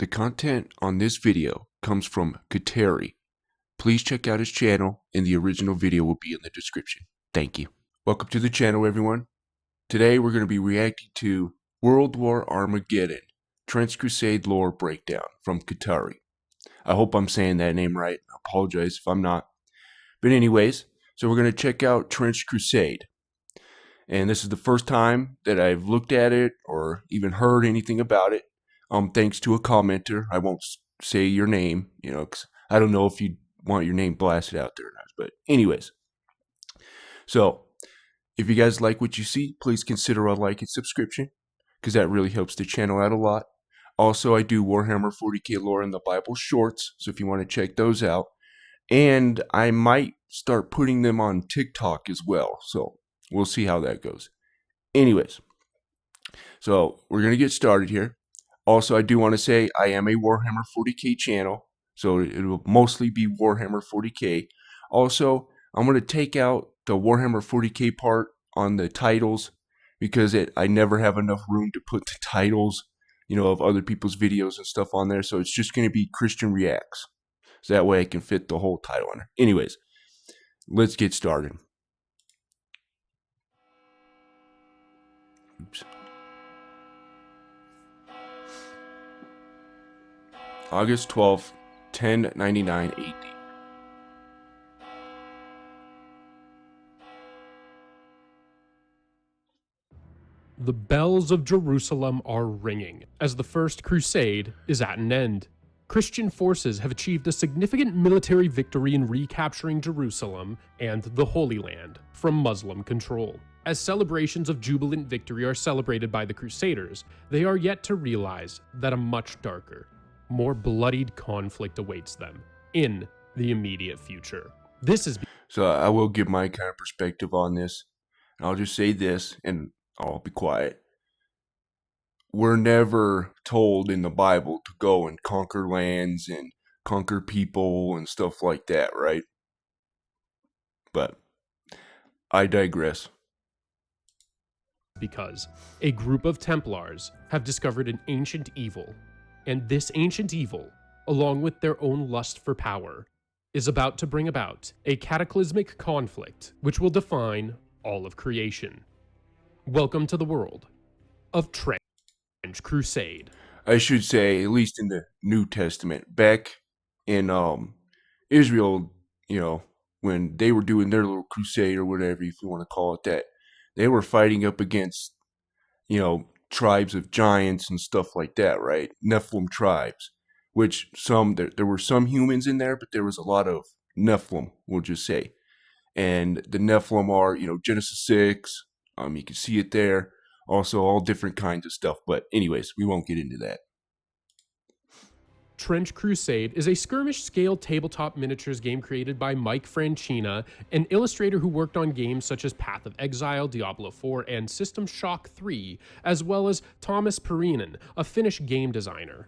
The content on this video comes from Kateri. Please check out his channel and the original video will be in the description. Thank you. Welcome to the channel, everyone. Today we're going to be reacting to World War Armageddon, Trench Crusade lore breakdown from Kateri. I hope I'm saying that name right. I apologize if I'm not. But anyways, so we're going to check out Trench Crusade. And this is the first time that I've looked at it or even heard anything about it. Thanks to a commenter. I won't say your name, because I don't know if you want your name blasted out there or not. But anyways, so if you guys like what you see, please consider a like and subscription, because that really helps the channel out a lot. Also, I do Warhammer 40k lore and the Bible shorts, so if you want to check those out. And I might start putting them on TikTok as well, so we'll see how that goes. Anyways, so we're going to get started here. Also, I do want to say I am a Warhammer 40k channel, so it will mostly be Warhammer 40k. Also, I'm going to take out the Warhammer 40k part on the titles because I never have enough room to put the titles, of other people's videos and stuff on there. So it's just going to be Christian Reacts. So that way I can fit the whole title on there. Anyways, let's get started. Oops. August 12th, 1099 AD. The bells of Jerusalem are ringing, as the First Crusade is at an end. Christian forces have achieved a significant military victory in recapturing Jerusalem and the Holy Land from Muslim control. As celebrations of jubilant victory are celebrated by the Crusaders, they are yet to realize that a much darker, more bloodied conflict awaits them in the immediate future. So I will give my kind of perspective on this. I'll just say this, and I'll be quiet. We're never told in the Bible to go and conquer lands and conquer people and stuff like that, right? But I digress. Because a group of Templars have discovered an ancient evil, and this ancient evil, along with their own lust for power, is about to bring about a cataclysmic conflict which will define all of creation. Welcome to the world of Trench Crusade. I should say, at least in the New Testament, back in Israel, when they were doing their little crusade or whatever, if you want to call it that, they were fighting up against, tribes of giants and stuff like that, right? Nephilim tribes, which there were some humans in there, but there was a lot of Nephilim, we'll just say. And the Nephilim are, Genesis 6, you can see it there. Also, all different kinds of stuff. But anyways, we won't get into that. Trench Crusade is a skirmish-scale tabletop miniatures game created by Mike Francina, an illustrator who worked on games such as Path of Exile, Diablo 4, and System Shock 3, as well as Thomas Perinen, a Finnish game designer.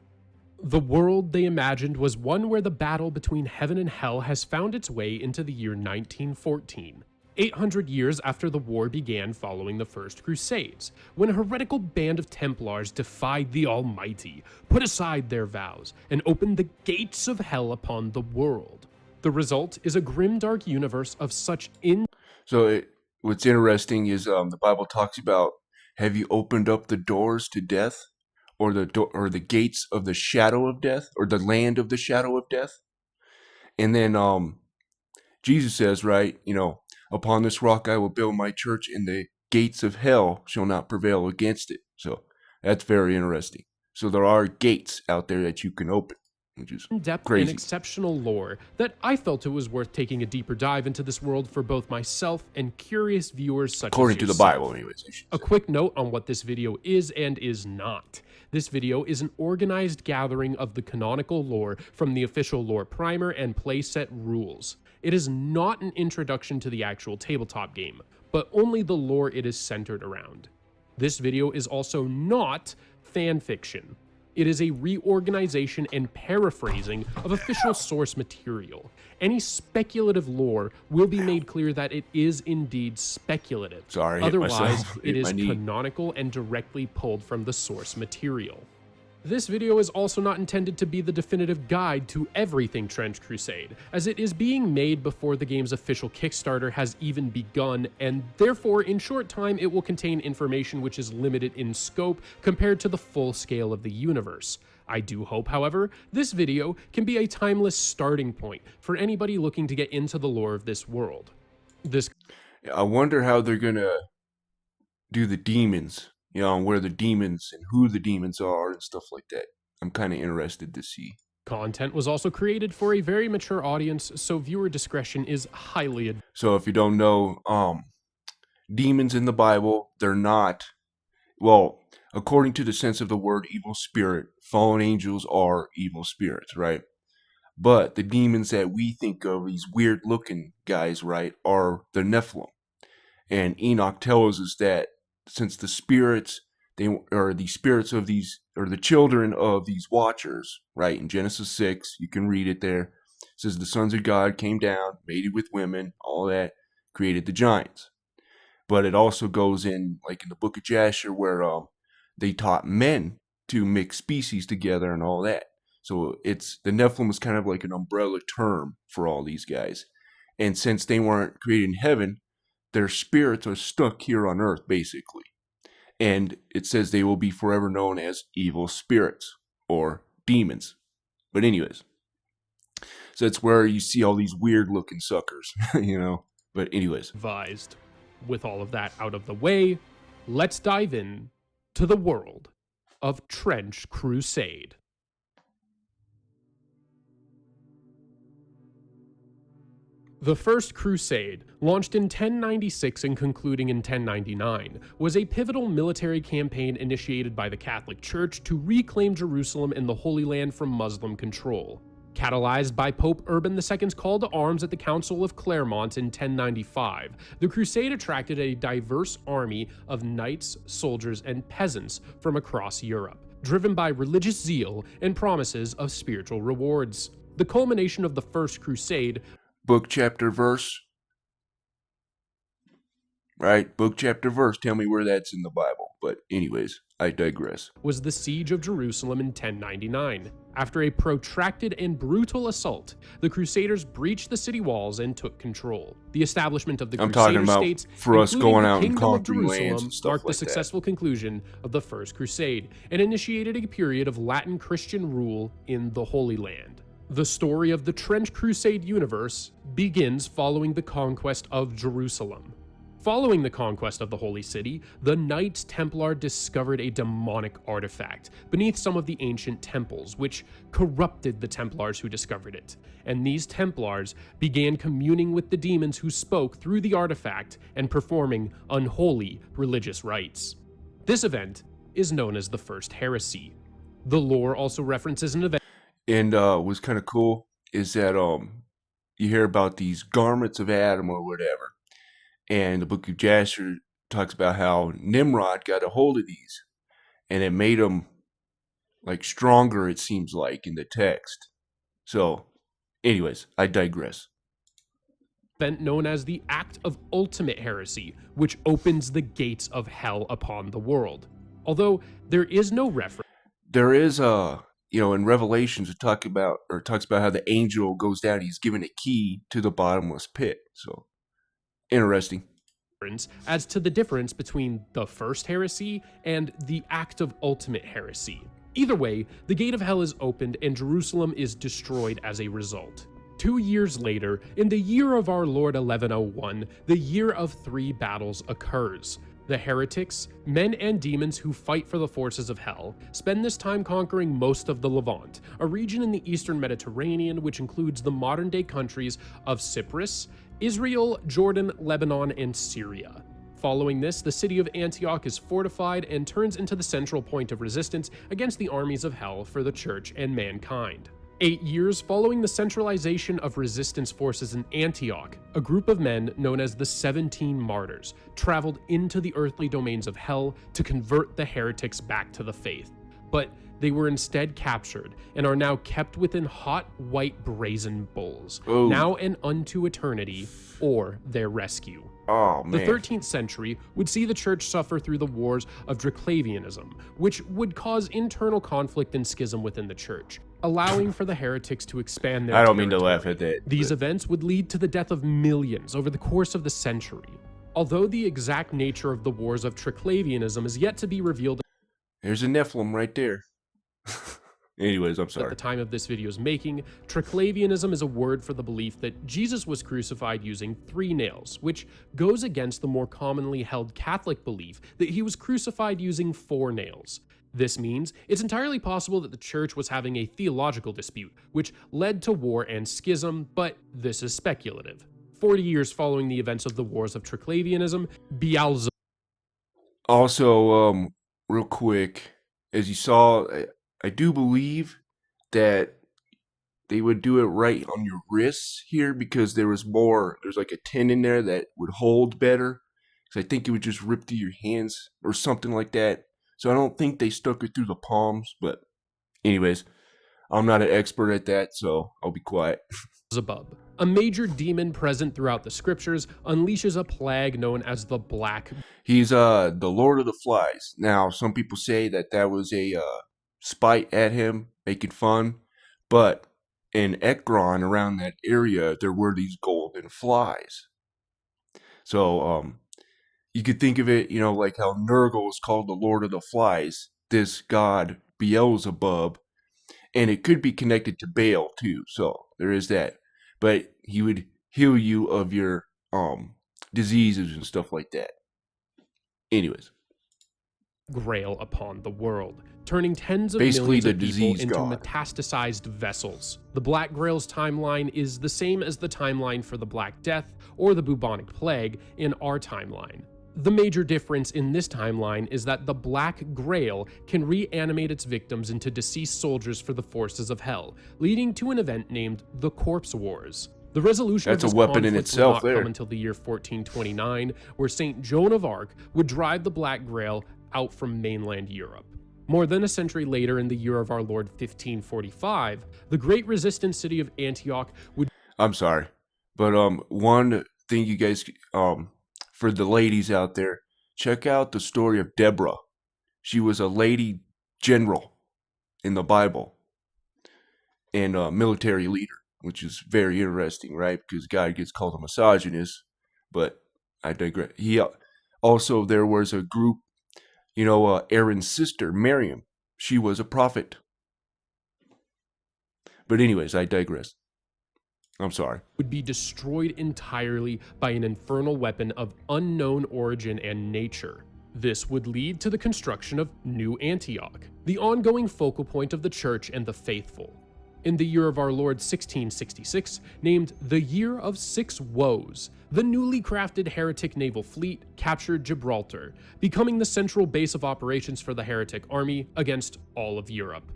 The world they imagined was one where the battle between heaven and hell has found its way into the year 1914. 800 years after the war began following the First Crusades, when a heretical band of Templars defied the Almighty, put aside their vows, and opened the gates of hell upon the world. The result is a grimdark universe of such what's interesting is the Bible talks about, have you opened up the doors to death, or the gates of the shadow of death, or the land of the shadow of death? And then Jesus says, right, upon this rock I will build my church, and the gates of hell shall not prevail against it. So that's very interesting. So there are gates out there that you can open, which is in-depth crazy. And exceptional lore that I felt it was worth taking a deeper dive into this world for both myself and curious viewers such According as to the yourself. Bible, anyways. A quick note on what this video is and is not. This video is an organized gathering of the canonical lore from the official lore primer and playset rules. It is not an introduction to the actual tabletop game, but only the lore it is centered around. This video is also not fan fiction. It is a reorganization and paraphrasing of official source material. Any speculative lore will be made clear that it is indeed speculative. Sorry, Otherwise, myself. it is canonical and directly pulled from the source material. This video is also not intended to be the definitive guide to everything Trench Crusade, as it is being made before the game's official Kickstarter has even begun, and therefore in short time it will contain information which is limited in scope compared to the full scale of the universe. I do hope, however, this video can be a timeless starting point for anybody looking to get into the lore of this world. I wonder how they're gonna do the demons, where the demons and who the demons are and stuff like that. I'm kind of interested to see. Content was also created for a very mature audience, so viewer discretion is highly advised. So if you don't know, demons in the Bible, they're not, well, according to the sense of the word evil spirit, fallen angels are evil spirits, right? But the demons that we think of, these weird looking guys, right, are the Nephilim. And Enoch tells us that since the spirits, they are the spirits of these, or the children of these watchers, right? In Genesis 6, you can read it there. It says the sons of God came down, mated with women, all that, created the giants. But it also goes in, like in the book of Jasher, where they taught men to mix species together and all that. So it's, the Nephilim is kind of like an umbrella term for all these guys. And since they weren't created in heaven, their spirits are stuck here on earth, basically. And it says they will be forever known as evil spirits or demons. But anyways, so that's where you see all these weird looking suckers, But anyways. With all of that out of the way, let's dive in to the world of Trench Crusade. The First Crusade, launched in 1096 and concluding in 1099, was a pivotal military campaign initiated by the Catholic Church to reclaim Jerusalem and the Holy Land from Muslim control. Catalyzed by Pope Urban II's call to arms at the Council of Clermont in 1095, the crusade attracted a diverse army of knights, soldiers, and peasants from across Europe, driven by religious zeal and promises of spiritual rewards. The culmination of the First Crusade, book, chapter, verse. Right? Book, chapter, verse. Tell me where that's in the Bible. But anyways, I digress. Was the siege of Jerusalem in 1099. After a protracted and brutal assault, the Crusaders breached the city walls and took control. The establishment of the Crusader states, for us going out and Kingdom of conquering lands Jerusalem, and stuff marked the like successful conclusion of the First Crusade and initiated a period of Latin Christian rule in the Holy Land. The story of the Trench Crusade universe begins following the conquest of Jerusalem. Following the conquest of the Holy City, the Knights Templar discovered a demonic artifact beneath some of the ancient temples, which corrupted the Templars who discovered it. And these Templars began communing with the demons who spoke through the artifact and performing unholy religious rites. This event is known as the First Heresy. The lore also references an event. And what's kind of cool is that you hear about these garments of Adam or whatever. And the book of Jasher talks about how Nimrod got a hold of these. And it made them like stronger, it seems like, in the text. So, anyways, I digress. Event known as the Act of Ultimate Heresy, which opens the gates of hell upon the world. Although there is no reference. There is in Revelations it talks about how the angel goes down, he's given a key to the bottomless pit. So interesting. As to the difference between the First Heresy and the Act of Ultimate Heresy. Either way, the gate of hell is opened and Jerusalem is destroyed as a result. 2 years later, in the year of our Lord 1101, the year of 3 battles occurs. The heretics, men and demons who fight for the forces of hell, spend this time conquering most of the Levant, a region in the eastern Mediterranean which includes the modern-day countries of Cyprus, Israel, Jordan, Lebanon, and Syria. Following this, the city of Antioch is fortified and turns into the central point of resistance against the armies of hell for the church and mankind. 8 years following the centralization of resistance forces in Antioch, a group of men known as the 17 Martyrs traveled into the earthly domains of hell to convert the heretics back to the faith. But they were instead captured and are now kept within hot white brazen bulls, Oh. now and unto eternity, or their rescue. Oh, The man. 13th century would see the church suffer through the wars of Draclavianism, which would cause internal conflict and schism within the church, allowing for the heretics to expand their I don't mean to territory. laugh at that. These but events would lead to the death of millions over the course of the century. Although the exact nature of the wars of Triclavianism is yet to be revealed there's a Nephilim right there. Anyways, I'm at sorry. the time of this video's making, Triclavianism is a word for the belief that Jesus was crucified using 3 nails, which goes against the more commonly held Catholic belief that he was crucified using 4 nails. This means it's entirely possible that the church was having a theological dispute, which led to war and schism, but this is speculative. 40 years following the events of the wars of Triclavianism, Beelzebub Also, real quick, as you saw, I do believe that they would do it right on your wrists here because there's like a tendon there that would hold better. Because I think it would just rip through your hands or something like that. So I don't think they stuck it through the palms. But anyways, I'm not an expert at that, so I'll be quiet. Beelzebub, a major demon present throughout the scriptures, unleashes a plague known as the Black. He's the Lord of the Flies. Now, some people say that was a spite at him, making fun. But in Ekron, around that area, there were these golden flies. So, you could think of it, like how Nurgle is called the Lord of the Flies. This god, Beelzebub. And it could be connected to Baal, too. So, there is that. But he would heal you of your diseases and stuff like that. Anyways. Grail upon the world, turning tens of Basically millions the of people disease into god. metastasized vessels. The Black Grail's timeline is the same as the timeline for the Black Death or the bubonic plague in our timeline. The major difference in this timeline is that the Black Grail can reanimate its victims into deceased soldiers for the forces of hell, leading to an event named the Corpse Wars. The resolution That's of a this weapon in conflict itself would not there. come until the year 1429, where Saint Joan of Arc would drive the Black Grail out from mainland Europe. More than a century later, in the year of our Lord 1545, the great resistant city of Antioch would I'm sorry. But one thing you guys for the ladies out there, check out the story of Deborah. She was a lady general in the Bible and a military leader, which is very interesting, right? Because God gets called a misogynist, but I digress. Also, there was a group, Aaron's sister, Miriam. She was a prophet. But anyways, I digress. I'm sorry. would be destroyed entirely by an infernal weapon of unknown origin and nature. This would lead to the construction of New Antioch, the ongoing focal point of the church and the faithful. In the year of our Lord 1666, named the Year of Six Woes, the newly crafted heretic naval fleet captured Gibraltar, becoming the central base of operations for the heretic army against all of Europe.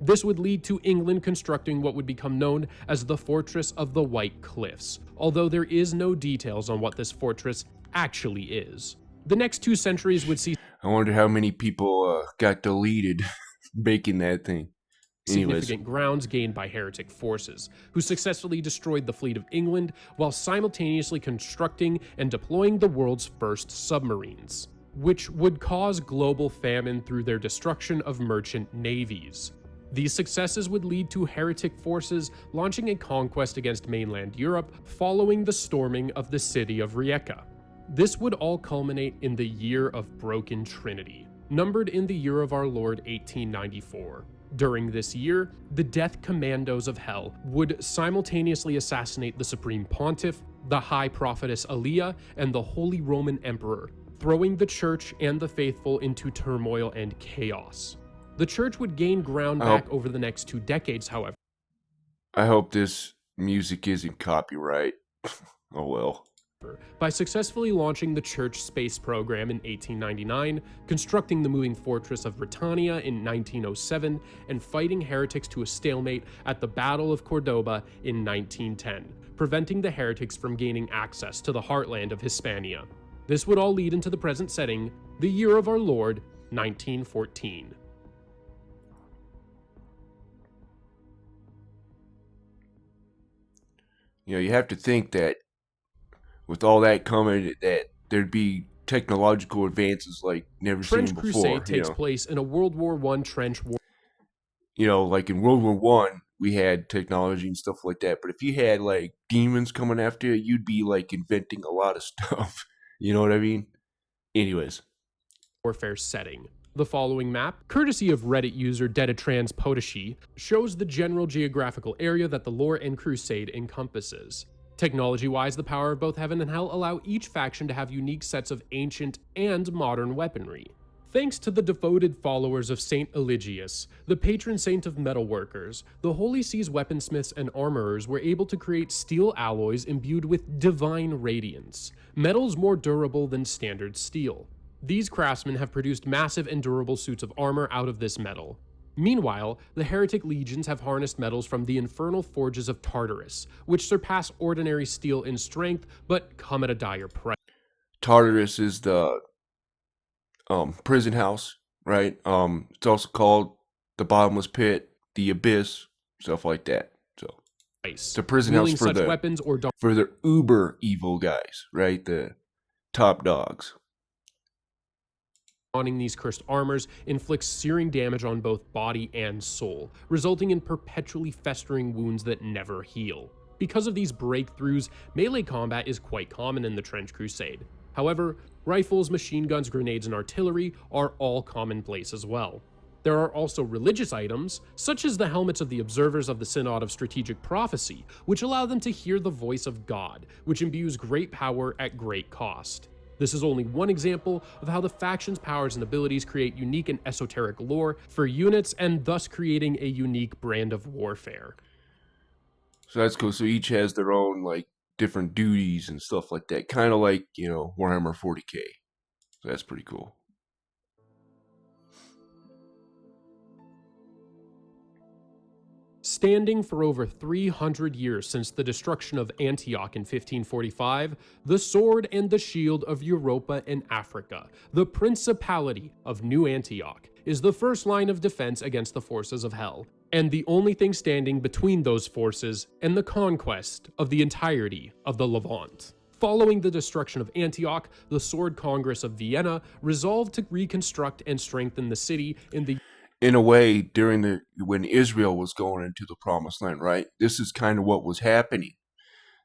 This would lead to England constructing what would become known as the Fortress of the White Cliffs, although there is no details on what this fortress actually is. The next 2 centuries would see I wonder how many people got deleted making that thing. Anyways, significant grounds gained by heretic forces, who successfully destroyed the fleet of England while simultaneously constructing and deploying the world's first submarines, which would cause global famine through their destruction of merchant navies. These successes would lead to heretic forces launching a conquest against mainland Europe following the storming of the city of Rijeka. This would all culminate in the Year of Broken Trinity, numbered in the year of our Lord 1894. During this year, the Death Commandos of Hell would simultaneously assassinate the Supreme Pontiff, the High Prophetess Aliyah, and the Holy Roman Emperor, throwing the Church and the faithful into turmoil and chaos. The Church would gain ground back over the next 2 decades, however. I hope this music isn't copyright. Oh well. By successfully launching the Church space program in 1899, constructing the moving fortress of Britannia in 1907, and fighting heretics to a stalemate at the Battle of Cordoba in 1910, preventing the heretics from gaining access to the heartland of Hispania. This would all lead into the present setting, the year of our Lord, 1914. You have to think that with all that coming, that there'd be technological advances like never seen Trench before. Crusade takes place in a World War I trench war. Like in World War One, we had technology and stuff like that. But if you had like demons coming after you, you'd be like inventing a lot of stuff. You know what I mean? Anyways, Warfare setting. The following map, courtesy of Reddit user Deditrans Potashi, shows the general geographical area that the lore and Crusade encompasses. Technology-wise, the power of both Heaven and Hell allow each faction to have unique sets of ancient and modern weaponry. Thanks to the devoted followers of Saint Eligius, the patron saint of metalworkers, the Holy See's weaponsmiths and armorers were able to create steel alloys imbued with divine radiance, metals more durable than standard steel. These craftsmen have produced massive and durable suits of armor out of this metal. Meanwhile, the Heretic Legions have harnessed metals from the infernal forges of Tartarus, which surpass ordinary steel in strength but come at a dire price. Tartarus is the prison house, right? It's also called the bottomless pit, the abyss, stuff like that. So it's a prison house for the weapons or uber evil guys, right? The top dogs. Donning these cursed armors inflicts searing damage on both body and soul, resulting in perpetually festering wounds that never heal. Because of these breakthroughs, melee combat is quite common in the Trench Crusade. However, rifles, machine guns, grenades, and artillery are all commonplace as well. There are also religious items, such as the helmets of the observers of the Synod of Strategic Prophecy, which allow them to hear the voice of God, which imbues great power at great cost. This is only one example of how the faction's powers and abilities create unique and esoteric lore for units and thus creating a unique brand of warfare. So that's cool. So each has their own like different duties and stuff like that. Kind of like, Warhammer 40K. So that's pretty cool. Standing for over 300 years since the destruction of Antioch in 1545, the sword and the shield of Europa and Africa, the Principality of New Antioch, is the first line of defense against the forces of hell, and the only thing standing between those forces and the conquest of the entirety of the Levant. Following the destruction of Antioch, the Sword Congress of Vienna resolved to reconstruct and strengthen the city in a way, when Israel was going into the promised land, right? This is kind of what was happening.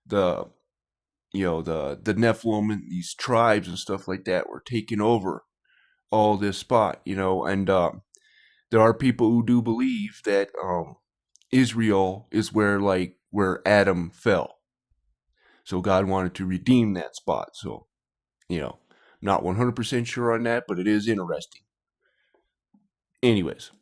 The Nephilim and these tribes and stuff like that were taking over all this spot, and there are people who do believe that Israel is where Adam fell. So God wanted to redeem that spot. So, not 100% sure on that, but it is interesting. Anyways.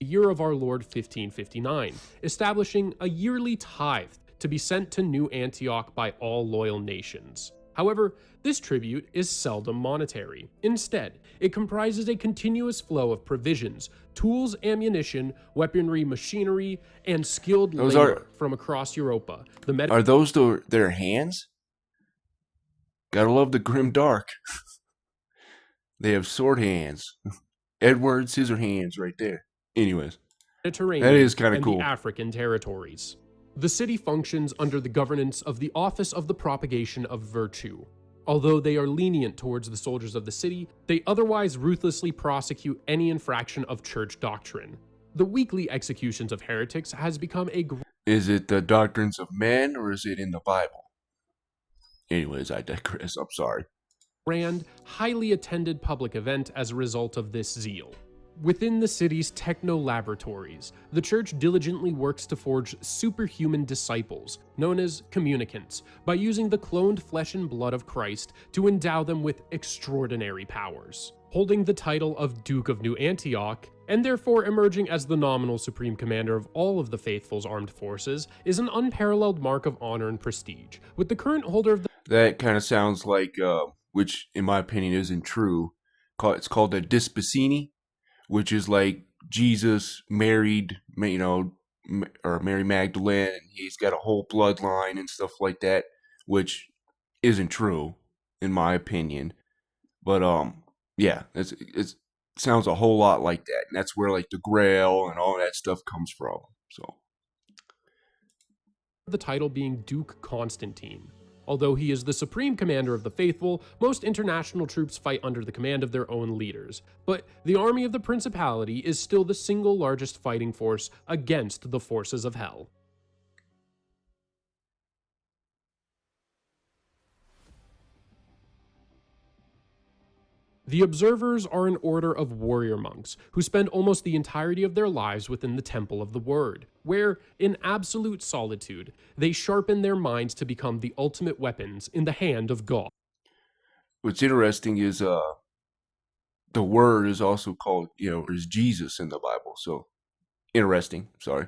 The year of our Lord 1559, establishing a yearly tithe to be sent to New Antioch by all loyal nations. However, this tribute is seldom monetary. Instead, it comprises a continuous flow of provisions, tools, ammunition, weaponry, machinery, and skilled labor from across Europa. Are those their hands? Gotta love the grim dark. They have sword hands. Edward Scissorhands right there. Anyways, that is kind of cool. The African territories. The city functions under the governance of the Office of the Propagation of Virtue. Although they are lenient towards the soldiers of the city, they otherwise ruthlessly prosecute any infraction of church doctrine. The weekly executions of heretics has become a... Is it the doctrines of men or is it in the Bible? Anyways, I digress. I'm sorry. Grand, highly attended public event as a result of this zeal. Within the city's techno-laboratories, the church diligently works to forge superhuman disciples, known as communicants, by using the cloned flesh and blood of Christ to endow them with extraordinary powers. Holding the title of Duke of New Antioch, and therefore emerging as the nominal supreme commander of all of the faithful's armed forces, is an unparalleled mark of honor and prestige, with the current holder of the... That kind of sounds like, which in my opinion isn't true, it's called a Dispicini, which is like Jesus married, or Mary Magdalene, and he's got a whole bloodline and stuff like that, which isn't true, in my opinion. But yeah, it sounds a whole lot like that, and that's where like the Grail and all that stuff comes from. So the title being Duke Constantine. Although he is the supreme commander of the faithful, most international troops fight under the command of their own leaders. But the army of the Principality is still the single largest fighting force against the forces of hell. The Observers are an order of warrior monks who spend almost the entirety of their lives within the Temple of the Word, where, in absolute solitude, they sharpen their minds to become the ultimate weapons in the hand of God. What's interesting is the Word is also called, is Jesus in the Bible. So interesting. Sorry.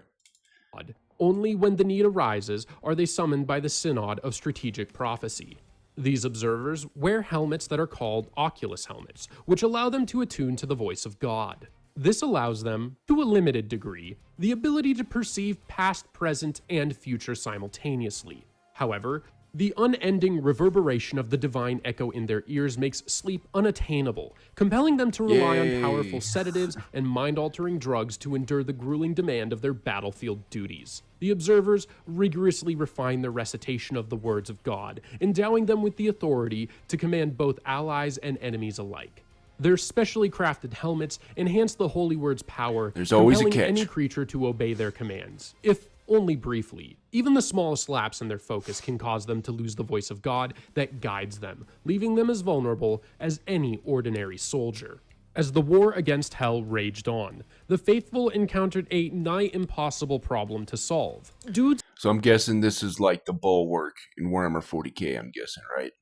Only when the need arises are they summoned by the Synod of Strategic Prophecy. These observers wear helmets that are called Oculus helmets, which allow them to attune to the voice of God. This allows them, to a limited degree, the ability to perceive past, present, and future simultaneously. However, the unending reverberation of the divine echo in their ears makes sleep unattainable, compelling them to rely on powerful sedatives and mind-altering drugs to endure the grueling demand of their battlefield duties. The observers rigorously refine their recitation of the words of God, endowing them with the authority to command both allies and enemies alike. Their specially crafted helmets enhance the holy word's power, There's always a compelling catch. any creature to obey their commands, if only briefly. Even the smallest lapse in their focus can cause them to lose the voice of God that guides them, leaving them as vulnerable as any ordinary soldier. As the war against hell raged on, the faithful encountered a nigh impossible problem to solve. So I'm guessing this is like the bulwark in Warhammer 40k, I'm guessing, right?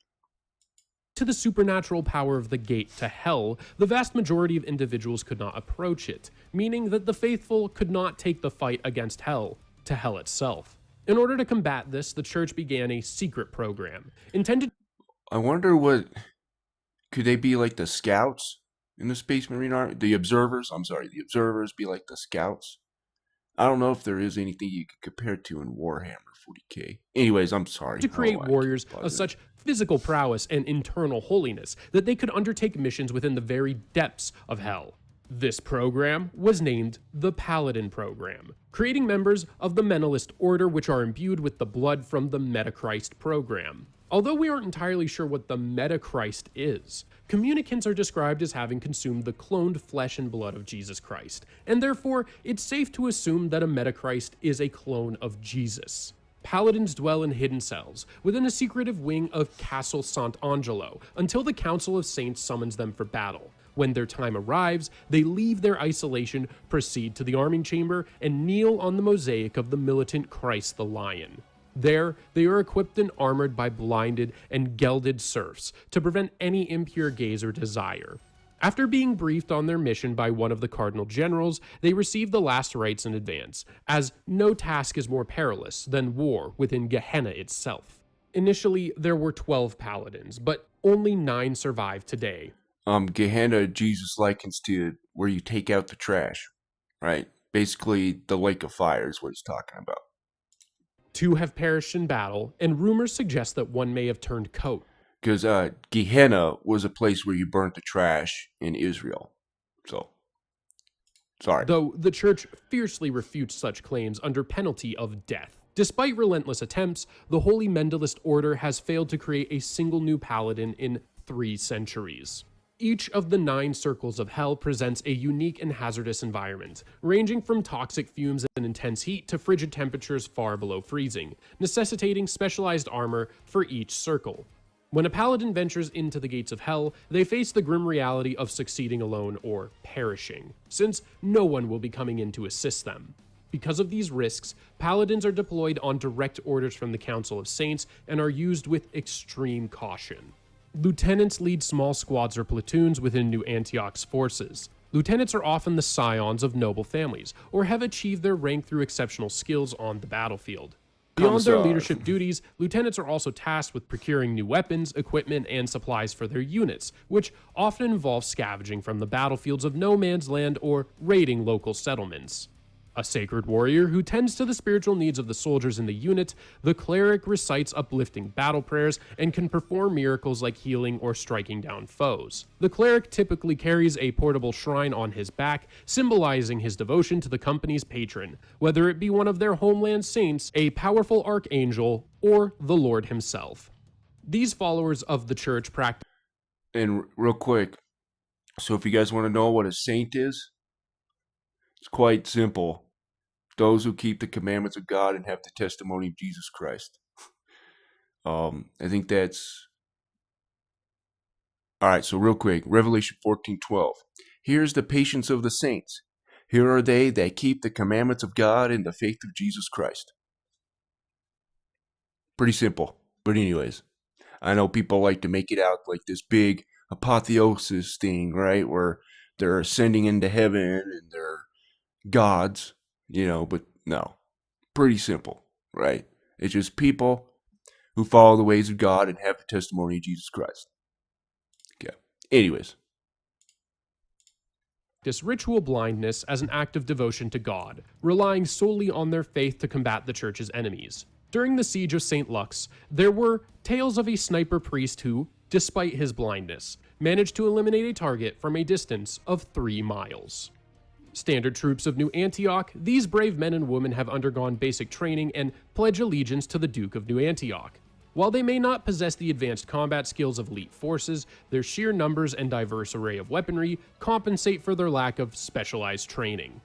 To the supernatural power of the gate to hell, the vast majority of individuals could not approach it, meaning that the faithful could not take the fight against hell to hell itself. In order to combat this, the church began a secret program intended. I wonder could they be like the scouts in the Space Marine Army? The observers be like the scouts? I don't know if there is anything you could compare it to in Warhammer 40k. Anyways, I'm sorry. To create warriors of such physical prowess and internal holiness that they could undertake missions within the very depths of hell. This program was named the Paladin Program, creating members of the Mentalist Order which are imbued with the blood from the Metachrist program. Although we aren't entirely sure what the Metachrist is, communicants are described as having consumed the cloned flesh and blood of Jesus Christ, and therefore it's safe to assume that a Metachrist is a clone of Jesus. Paladins dwell in hidden cells within a secretive wing of Castle Sant'Angelo until the Council of Saints summons them for battle. When their time arrives, they leave their isolation, proceed to the arming chamber, and kneel on the mosaic of the militant Christ the Lion. There, they are equipped and armored by blinded and gelded serfs to prevent any impure gaze or desire. After being briefed on their mission by one of the cardinal generals, they receive the last rites in advance, as no task is more perilous than war within Gehenna itself. Initially, there were 12 paladins, but only 9 survive today. Gehenna, Jesus likens to where you take out the trash, right? Basically, the lake of fire is what he's talking about. 2 have perished in battle, and rumors suggest that one may have turned coat. Because Gehenna was a place where you burnt the trash in Israel. So, sorry. Though the church fiercely refutes such claims under penalty of death. Despite relentless attempts, the Holy Mentalist Order has failed to create a single new paladin in 3 centuries. Each of the 9 circles of hell presents a unique and hazardous environment, ranging from toxic fumes and intense heat to frigid temperatures far below freezing, necessitating specialized armor for each circle. When a paladin ventures into the gates of hell, they face the grim reality of succeeding alone or perishing, since no one will be coming in to assist them. Because of these risks, paladins are deployed on direct orders from the Council of Saints and are used with extreme caution. Lieutenants lead small squads or platoons within New Antioch's forces. Lieutenants are often the scions of noble families, or have achieved their rank through exceptional skills on the battlefield. Beyond their leadership duties, lieutenants are also tasked with procuring new weapons, equipment, and supplies for their units, which often involves scavenging from the battlefields of no man's land or raiding local settlements. A sacred warrior who tends to the spiritual needs of the soldiers in the unit, the cleric recites uplifting battle prayers and can perform miracles like healing or striking down foes. The cleric typically carries a portable shrine on his back, symbolizing his devotion to the company's patron, whether it be one of their homeland saints, a powerful archangel, or the Lord himself. These followers of the church practice. And real quick, so if you guys want to know what a saint is, it's quite simple. Those who keep the commandments of God and have the testimony of Jesus Christ. I think that's... Alright, so real quick, Revelation 14:12. Here's the patience of the saints. Here are they that keep the commandments of God and the faith of Jesus Christ. Pretty simple. But anyways, I know people like to make it out like this big apotheosis thing, right? Where they're ascending into heaven and they're gods, but no. Pretty simple, right? It's just people who follow the ways of God and have the testimony of Jesus Christ. Okay. Anyways. Practice ritual blindness as an act of devotion to God, relying solely on their faith to combat the church's enemies. During the siege of St. Lux, there were tales of a sniper priest who, despite his blindness, managed to eliminate a target from a distance of 3 miles. Standard troops of New Antioch, these brave men and women have undergone basic training and pledge allegiance to the Duke of New Antioch. While they may not possess the advanced combat skills of elite forces, their sheer numbers and diverse array of weaponry compensate for their lack of specialized training.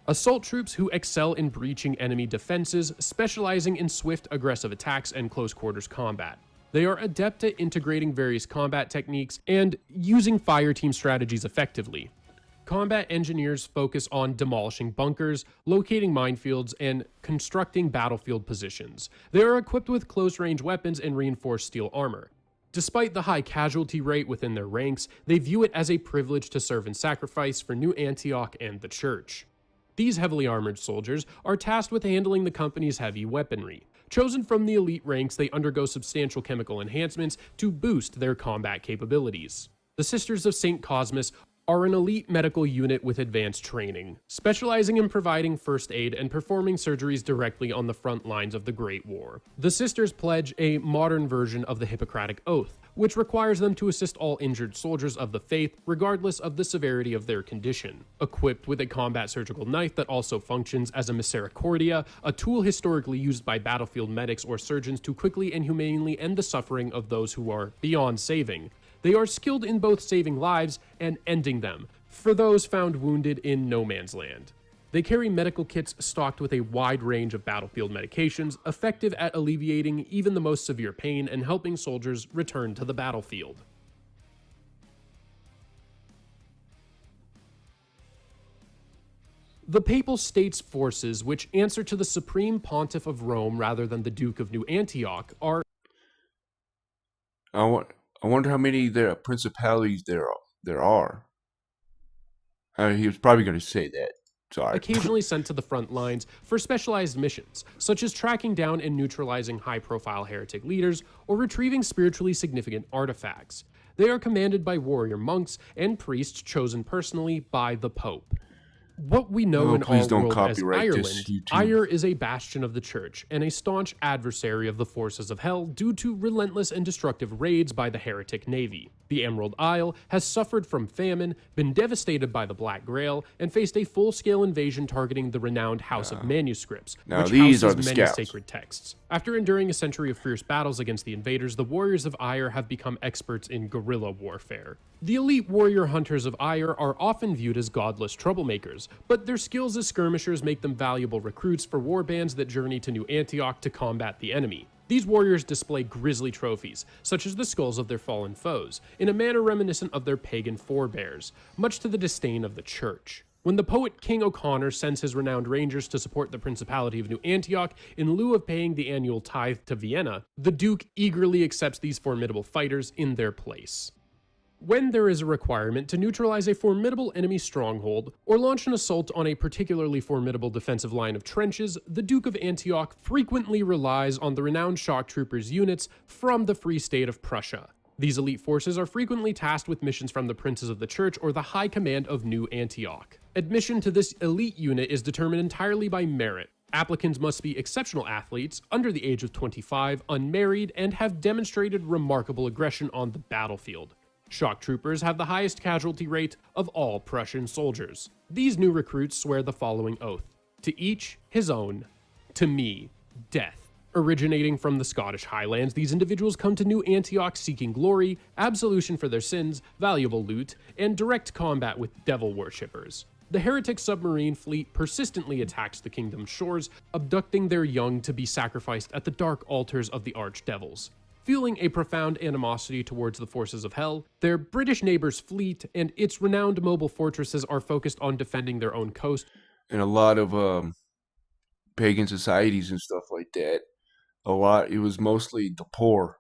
Assault troops who excel in breaching enemy defenses, specializing in swift, aggressive attacks and close quarters combat. They are adept at integrating various combat techniques and using fireteam strategies effectively. Combat engineers focus on demolishing bunkers, locating minefields, and constructing battlefield positions. They are equipped with close-range weapons and reinforced steel armor. Despite the high casualty rate within their ranks, they view it as a privilege to serve and sacrifice for New Antioch and the church. These heavily armored soldiers are tasked with handling the company's heavy weaponry. Chosen from the elite ranks, they undergo substantial chemical enhancements to boost their combat capabilities. The Sisters of St. Cosmas are an elite medical unit with advanced training, specializing in providing first aid and performing surgeries directly on the front lines of the Great War. The Sisters pledge a modern version of the Hippocratic Oath, which requires them to assist all injured soldiers of the faith regardless of the severity of their condition. Equipped with a combat surgical knife that also functions as a misericordia, a tool historically used by battlefield medics or surgeons to quickly and humanely end the suffering of those who are beyond saving. They are skilled in both saving lives and ending them, for those found wounded in no man's land. They carry medical kits stocked with a wide range of battlefield medications, effective at alleviating even the most severe pain and helping soldiers return to the battlefield. The Papal States forces, which answer to the Supreme Pontiff of Rome rather than the Duke of New Antioch, are... I wonder how many principalities there are. He was probably going to say that. Sorry. Occasionally sent to the front lines for specialized missions, such as tracking down and neutralizing high-profile heretic leaders or retrieving spiritually significant artifacts. They are commanded by warrior monks and priests chosen personally by the Pope. What we know in our world as Ireland, Ire is a bastion of the church and a staunch adversary of the forces of hell due to relentless and destructive raids by the heretic navy. The Emerald Isle has suffered from famine, been devastated by the Black Grail, and faced a full-scale invasion targeting the renowned House of Manuscripts, which houses many sacred texts. After enduring a century of fierce battles against the invaders, the warriors of Ire have become experts in guerrilla warfare. The elite warrior hunters of Ire are often viewed as godless troublemakers, but their skills as skirmishers make them valuable recruits for warbands that journey to New Antioch to combat the enemy. These warriors display grisly trophies, such as the skulls of their fallen foes, in a manner reminiscent of their pagan forebears, much to the disdain of the church. When the poet King O'Connor sends his renowned rangers to support the Principality of New Antioch in lieu of paying the annual tithe to Vienna, the Duke eagerly accepts these formidable fighters in their place. When there is a requirement to neutralize a formidable enemy stronghold or launch an assault on a particularly formidable defensive line of trenches, the Duke of Antioch frequently relies on the renowned shock troopers units from the Free State of Prussia. These elite forces are frequently tasked with missions from the princes of the church or the high command of New Antioch. Admission to this elite unit is determined entirely by merit. Applicants must be exceptional athletes, under the age of 25, unmarried, and have demonstrated remarkable aggression on the battlefield. Shock troopers have the highest casualty rate of all Prussian soldiers. These new recruits swear the following oath: to each his own, to me, death. Originating from the Scottish Highlands, these individuals come to New Antioch seeking glory, absolution for their sins, valuable loot, and direct combat with devil worshippers. The heretic submarine fleet persistently attacks the kingdom's shores, abducting their young to be sacrificed at the dark altars of the archdevils. Fueling a profound animosity towards the forces of hell, their British neighbor's fleet and its renowned mobile fortresses are focused on defending their own coast. And a lot of pagan societies and stuff like that, it was mostly the poor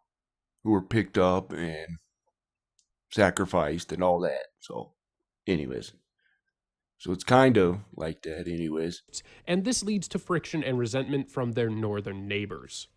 who were picked up and sacrificed and all that. So, anyways. So it's kind of like that anyways. And this leads to friction and resentment from their northern neighbors.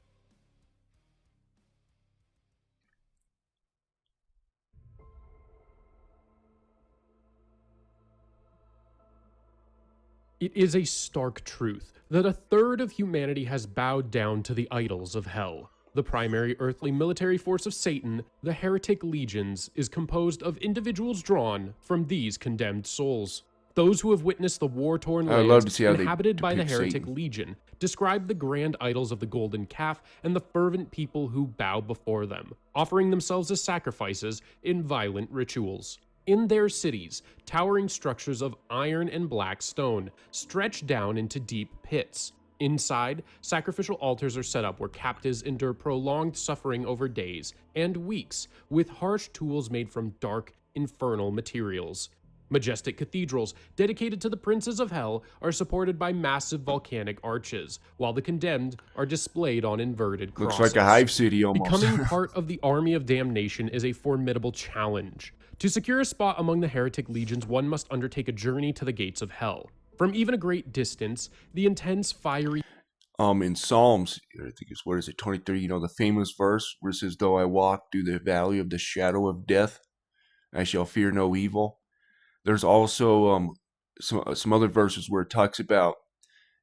It is a stark truth that a third of humanity has bowed down to the idols of hell. The primary earthly military force of Satan, the Heretic Legions, is composed of individuals drawn from these condemned souls. Those who have witnessed the war-torn lands inhabited by the Heretic Legion describe the grand idols of the golden calf and the fervent people who bow before them, offering themselves as sacrifices in violent rituals. In their cities, towering structures of iron and black stone stretch down into deep pits. Inside, sacrificial altars are set up where captives endure prolonged suffering over days and weeks with harsh tools made from dark, infernal materials. Majestic cathedrals dedicated to the princes of hell are supported by massive volcanic arches, while the condemned are displayed on inverted crosses. Looks like a hive city almost. Becoming part of the army of damnation is a formidable challenge. To secure a spot among the Heretic Legions, one must undertake a journey to the gates of hell. From even a great distance, the intense, fiery... In Psalms, I think it's, 23, the famous verse where it says, though I walk through the valley of the shadow of death, I shall fear no evil. There's also some other verses where it talks about,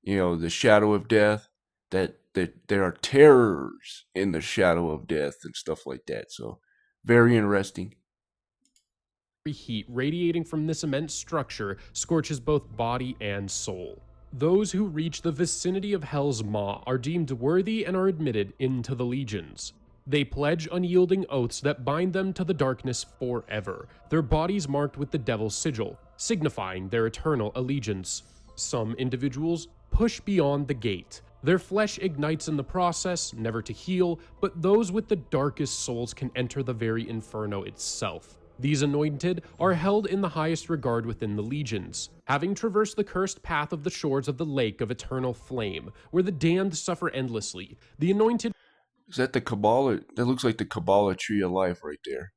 the shadow of death, that there are terrors in the shadow of death and stuff like that. So, very interesting. Heat radiating from this immense structure scorches both body and soul. Those who reach the vicinity of Hell's Maw are deemed worthy and are admitted into the legions. They pledge unyielding oaths that bind them to the darkness forever, their bodies marked with the devil's sigil, signifying their eternal allegiance. Some individuals push beyond the gate. Their flesh ignites in the process, never to heal, but those with the darkest souls can enter the very inferno itself. These anointed are held in the highest regard within the legions, having traversed the cursed path of the shores of the lake of eternal flame, where the damned suffer endlessly. The anointed... Is that the Kabbalah? That looks like the Kabbalah tree of life right there.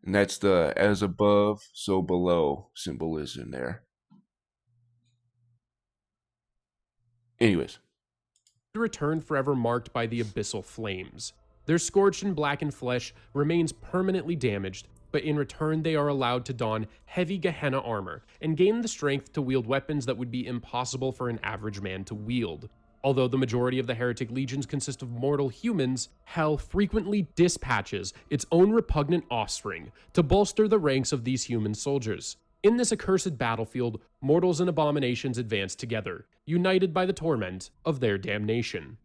And that's the as above, so below symbolism there. Anyways. Return forever marked by the abyssal flames. Their scorched and blackened flesh remains permanently damaged, but in return they are allowed to don heavy Gehenna armor and gain the strength to wield weapons that would be impossible for an average man to wield. Although the majority of the Heretic Legions consist of mortal humans, Hell frequently dispatches its own repugnant offspring to bolster the ranks of these human soldiers. In this accursed battlefield, mortals and abominations advance together, united by the torment of their damnation.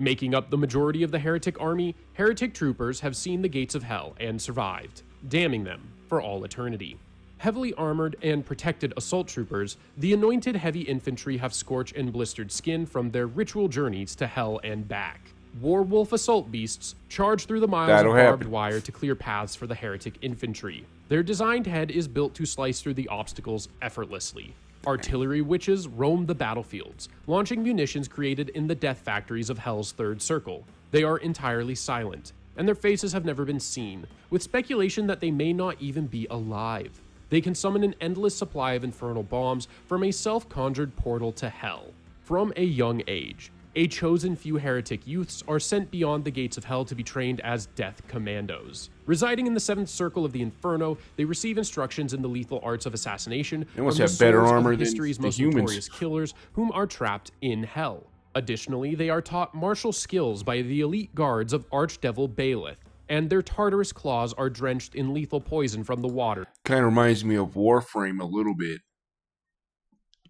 Making up the majority of the Heretic army, Heretic troopers have seen the gates of hell and survived, damning them for all eternity. Heavily armored and protected assault troopers, the anointed heavy infantry have scorched and blistered skin from their ritual journeys to hell and back. Warwolf assault beasts charge through the miles of barbed wire to clear paths for the Heretic infantry. Their designed head is built to slice through the obstacles effortlessly. Artillery witches roam the battlefields, launching munitions created in the death factories of Hell's third circle. They are entirely silent, and their faces have never been seen, with speculation that they may not even be alive. They can summon an endless supply of infernal bombs from a self-conjured portal to Hell. From a young age, A chosen few heretic youths are sent beyond the gates of hell to be trained as death commandos. Residing in the seventh circle of the Inferno, they receive instructions in the lethal arts of assassination They from must the have better swords armor of than history's the most humans. notorious killers whom are trapped in hell. Additionally, they are taught martial skills by the elite guards of Archdevil Baelith, and their Tartarus claws are drenched in lethal poison from the water. Kind of reminds me of Warframe a little bit.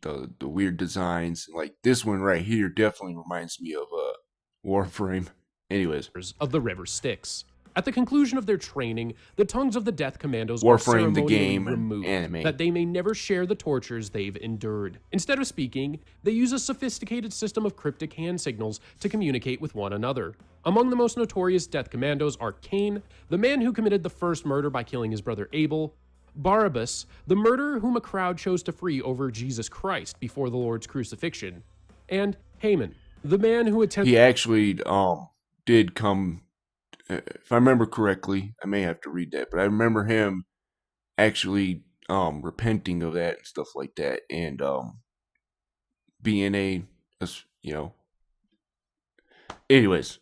The weird designs, like this one right here, definitely reminds me of Warframe. Anyways, Of the river Styx. At the conclusion of their training, the tongues of the death commandos are Warframe the ceremonially game and removed, anime. that they may never share the tortures they've endured. Instead of speaking, they use a sophisticated system of cryptic hand signals to communicate with one another. Among the most notorious death commandos are Cain, the man who committed the first murder by killing his brother Abel; Barabbas, the murderer whom a crowd chose to free over Jesus Christ before the Lord's crucifixion; and Haman, the man who attempted... He actually did come, if I remember correctly, I may have to read that, but I remember him actually repenting of that and stuff like that, and being a you know, anyways.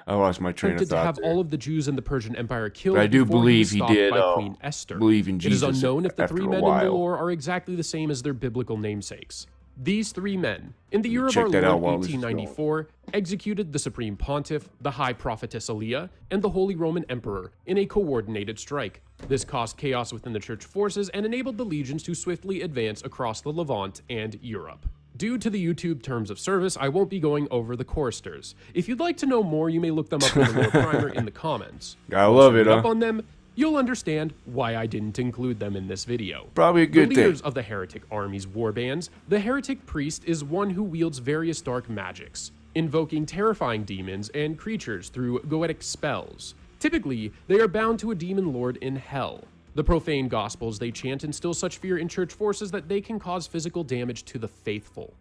I lost my train of attempted to thought have there. all of the Jews in the Persian Empire killed But I do before believe he he was stopped did by Queen Esther. believe in It Jesus is unknown if the after three a men in the while. lore are exactly the same as their biblical namesakes. These three men, in the year of check our that out Lord while this is 1894, executed the Supreme Pontiff, the High Prophetess Aliyah, and the Holy Roman Emperor in a coordinated strike. This caused chaos within the church forces and enabled the legions to swiftly advance across the Levant and Europe. Due to the YouTube terms of service, I won't be going over the choristers. If you'd like to know more, you may look them up in the lore primer in the comments. I love it, Read up huh? on them, you'll understand why I didn't include them in this video. Probably a good The thing. leaders of the heretic army's warbands, the heretic priest is one who wields various dark magics, invoking terrifying demons and creatures through goetic spells. Typically, they are bound to a demon lord in hell. The profane gospels they chant instill such fear in church forces that they can cause physical damage to the faithful.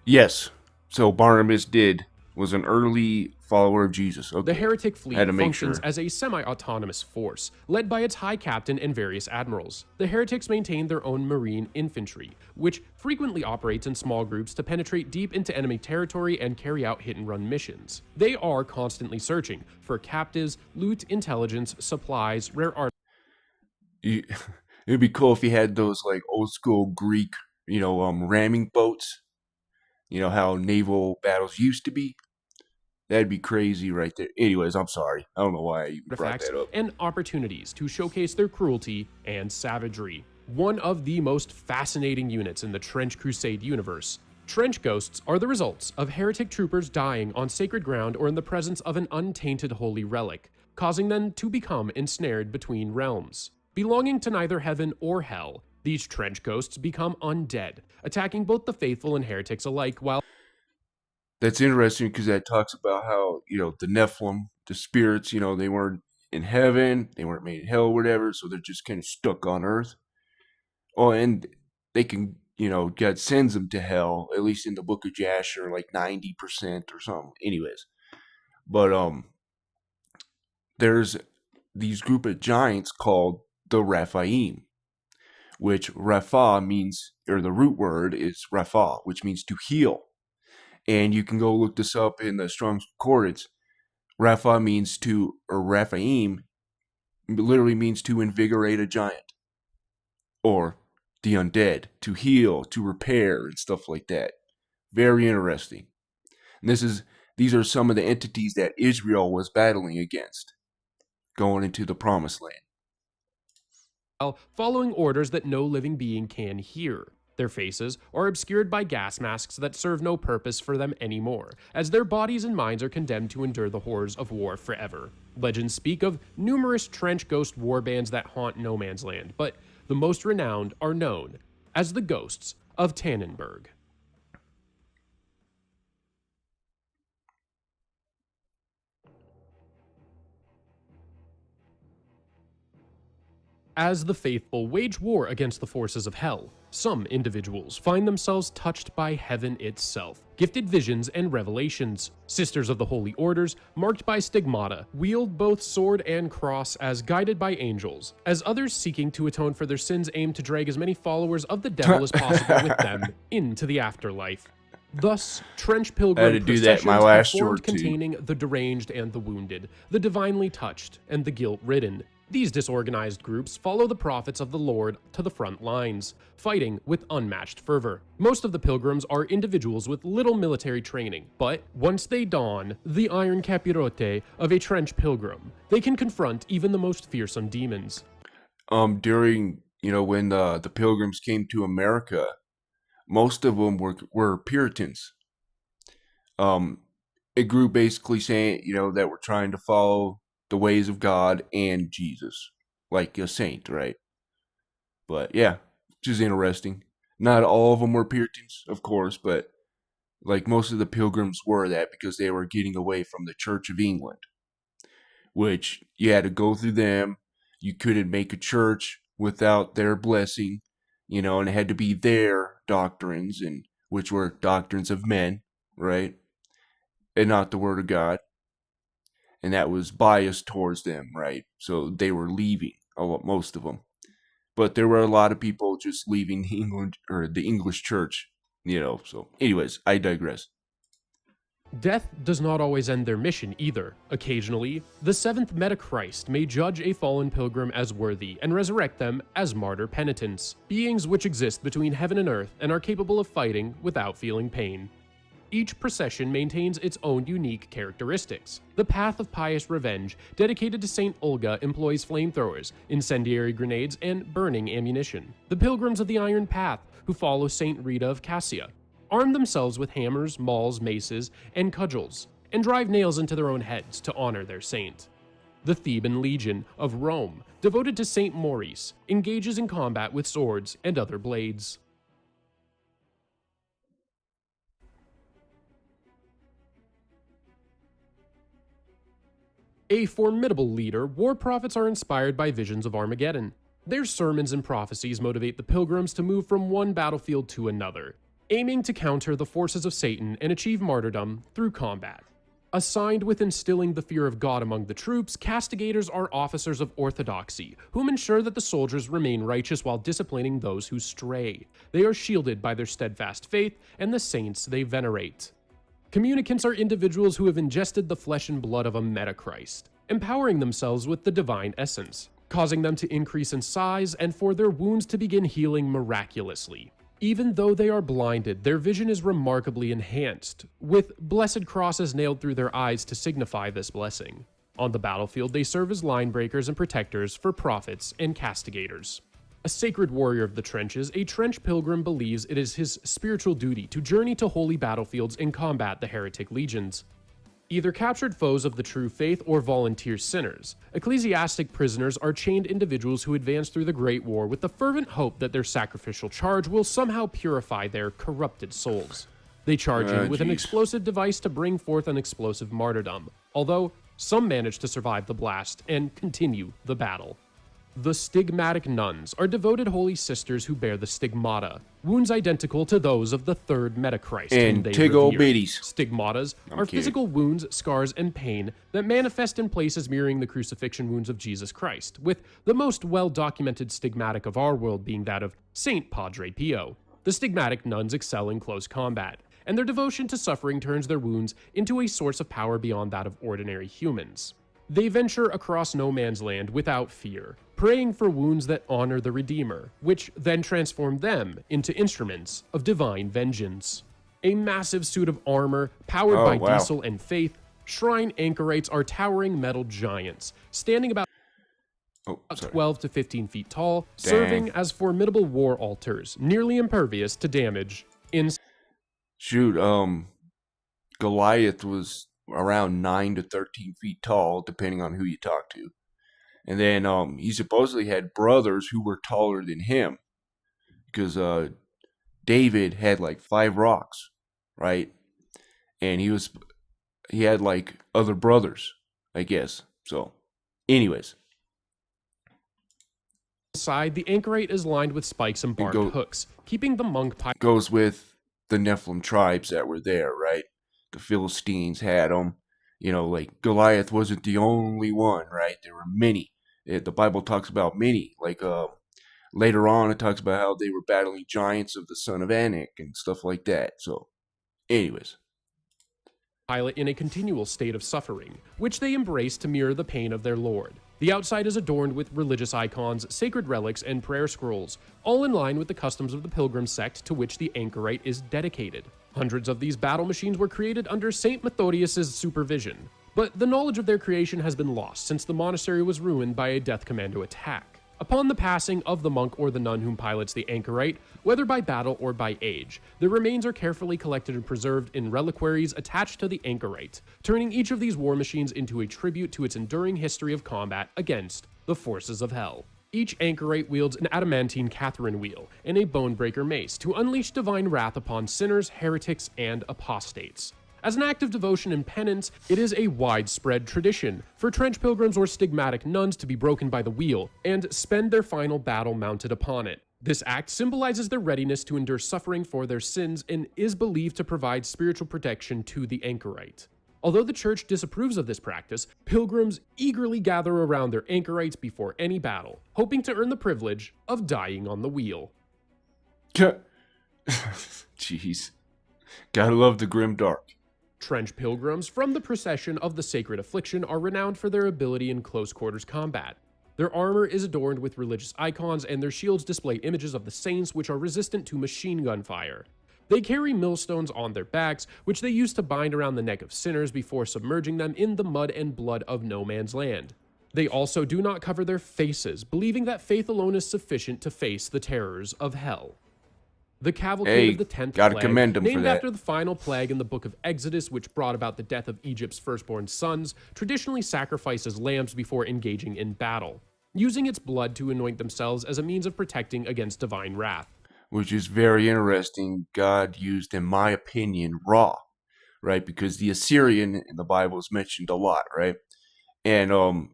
Yes. So Barnabas was an early follower of Jesus. Okay. The heretic fleet Had to make functions sure. as a semi-autonomous force, led by its high captain and various admirals. The heretics maintain their own marine infantry, which frequently operates in small groups to penetrate deep into enemy territory and carry out hit-and-run missions. They are constantly searching for captives, loot, intelligence, supplies, rare art. It'd be cool if you had those like old school Greek, ramming boats. You know how naval battles used to be? That'd be crazy right there. Anyways, I'm sorry. I don't know why I even brought Artifacts that up. and opportunities to showcase their cruelty and savagery. One of the most fascinating units in the Trench Crusade universe. Trench ghosts are the results of heretic troopers dying on sacred ground or in the presence of an untainted holy relic, causing them to become ensnared between realms. Belonging to neither heaven or hell, these trench ghosts become undead, attacking both the faithful and heretics alike while... That's interesting because that talks about how, the Nephilim, the spirits, they weren't in heaven, they weren't made in hell or whatever, so they're just kind of stuck on earth. Oh, and they can, God sends them to hell, at least in the book of Jasher, like 90% or something. Anyways. But there's these group of giants called the Raphaim, which Rapha means, or the root word is Rapha, which means to heal. And you can go look this up in the Strong's Concordance. Rapha means to, or Raphaim, literally means to invigorate a giant. Or the undead, to heal, to repair, and stuff like that. Very interesting. And these are some of the entities that Israel was battling against, going into the Promised Land. Following orders that no living being can hear. Their faces are obscured by gas masks that serve no purpose for them anymore, as their bodies and minds are condemned to endure the horrors of war forever. Legends speak of numerous trench ghost warbands that haunt no man's land, but the most renowned are known as the Ghosts of Tannenberg. As the faithful wage war against the forces of hell, some individuals find themselves touched by heaven itself, gifted visions and revelations. Sisters of the Holy Orders, marked by stigmata, wield both sword and cross as guided by angels, as others seeking to atone for their sins aim to drag as many followers of the devil as possible with them into the afterlife. Thus, trench I had pilgrim to do that my processions have last tour formed too. containing the deranged and the wounded, the divinely touched and the guilt-ridden. These disorganized groups follow the prophets of the Lord to the front lines, fighting with unmatched fervor. Most of the pilgrims are individuals with little military training, but once they don the iron capirote of a trench pilgrim, they can confront even the most fearsome demons. During, when the Pilgrims came to America, most of them were Puritans. A group basically saying, that we're trying to follow the ways of God and Jesus, like a saint, right? But yeah, which is interesting. Not all of them were Puritans, of course, but like most of the Pilgrims were that because they were getting away from the Church of England, which you had to go through them. You couldn't make a church without their blessing, and it had to be their doctrines, and which were doctrines of men, right? And not the word of God. And that was biased towards them, right? So they were leaving, most of them. But there were a lot of people just leaving England or the English church, So, anyways, I digress. Death does not always end their mission either. Occasionally, the seventh Metachrist may judge a fallen pilgrim as worthy and resurrect them as martyr penitents, beings which exist between heaven and earth and are capable of fighting without feeling pain. Each procession maintains its own unique characteristics. The Path of Pious Revenge, dedicated to St. Olga, employs flamethrowers, incendiary grenades, and burning ammunition. The Pilgrims of the Iron Path, who follow St. Rita of Cassia, arm themselves with hammers, mauls, maces, and cudgels, and drive nails into their own heads to honor their saint. The Theban Legion of Rome, devoted to St. Maurice, engages in combat with swords and other blades. A formidable leader, war prophets are inspired by visions of Armageddon. Their sermons and prophecies motivate the pilgrims to move from one battlefield to another, aiming to counter the forces of Satan and achieve martyrdom through combat. Assigned with instilling the fear of God among the troops, castigators are officers of orthodoxy, whom ensure that the soldiers remain righteous while disciplining those who stray. They are shielded by their steadfast faith and the saints they venerate. Communicants are individuals who have ingested the flesh and blood of a Metachrist, empowering themselves with the divine essence, causing them to increase in size and for their wounds to begin healing miraculously. Even though they are blinded, their vision is remarkably enhanced, with blessed crosses nailed through their eyes to signify this blessing. On the battlefield, they serve as line breakers and protectors for prophets and castigators. A sacred warrior of the trenches, a trench pilgrim believes it is his spiritual duty to journey to holy battlefields and combat the Heretic Legions. Either captured foes of the true faith or volunteer sinners, ecclesiastic prisoners are chained individuals who advance through the Great War with the fervent hope that their sacrificial charge will somehow purify their corrupted souls. They charge in with an explosive device to bring forth an explosive martyrdom, although some manage to survive the blast and continue the battle. The stigmatic nuns are devoted holy sisters who bear the stigmata, wounds identical to those of the third Metachrist and tiggle bitties. Stigmatas are physical wounds, scars, and pain that manifest in places mirroring the crucifixion wounds of Jesus Christ, with the most well-documented stigmatic of our world being that of Saint Padre Pio. The stigmatic nuns excel in close combat, and their devotion to suffering turns their wounds into a source of power beyond that of ordinary humans. They venture across no man's land without fear, praying for wounds that honor the Redeemer, which then transform them into instruments of divine vengeance. A massive suit of armor, powered by diesel and faith, shrine anchorites are towering metal giants, standing about 12 to 15 feet tall, serving as formidable war altars, nearly impervious to damage. Goliath was around 9 to 13 feet tall, depending on who you talk to. And then he supposedly had brothers who were taller than him, because David had like 5 rocks, right? And he had like other brothers, I guess. So, anyways. Inside, the anchorite is lined with spikes and barbed hooks, keeping the monk goes with the Nephilim tribes that were there, right? The Philistines had them. Like Goliath wasn't the only one, right? There were many. The Bible talks about many. Like later on, it talks about how they were battling giants of the son of Anak and stuff like that. So, Anyways. Pilot in a continual state of suffering, which they embrace to mirror the pain of their lord. The outside is adorned with religious icons, sacred relics, and prayer scrolls, all in line with the customs of the Pilgrim sect to which the anchorite is dedicated. Hundreds of these battle machines were created under Saint Methodius's supervision, but the knowledge of their creation has been lost since the monastery was ruined by a Death Commando attack. Upon the passing of the monk or the nun whom pilots the anchorite, whether by battle or by age, their remains are carefully collected and preserved in reliquaries attached to the anchorite, turning each of these war machines into a tribute to its enduring history of combat against the forces of hell. Each anchorite wields an adamantine Catherine wheel and a bonebreaker mace to unleash divine wrath upon sinners, heretics, and apostates. As an act of devotion and penance, it is a widespread tradition for trench pilgrims or stigmatic nuns to be broken by the wheel and spend their final battle mounted upon it. This act symbolizes their readiness to endure suffering for their sins and is believed to provide spiritual protection to the anchorite. Although the church disapproves of this practice, pilgrims eagerly gather around their anchorites before any battle, hoping to earn the privilege of dying on the wheel. Jeez. Gotta love the grim dark. Trench pilgrims from the procession of the Sacred Affliction are renowned for their ability in close quarters combat. Their armor is adorned with religious icons and their shields display images of the saints which are resistant to machine gun fire. They carry millstones on their backs, which they use to bind around the neck of sinners before submerging them in the mud and blood of no man's land. They also do not cover their faces, believing that faith alone is sufficient to face the terrors of hell. The Cavalcade of the 10th Plague, named after the final plague in the book of Exodus, which brought about the death of Egypt's firstborn sons, traditionally sacrifices lambs before engaging in battle, using its blood to anoint themselves as a means of protecting against divine wrath. Which is very interesting. God used, in my opinion, Ra, right? Because the Assyrian in the Bible is mentioned a lot, right? And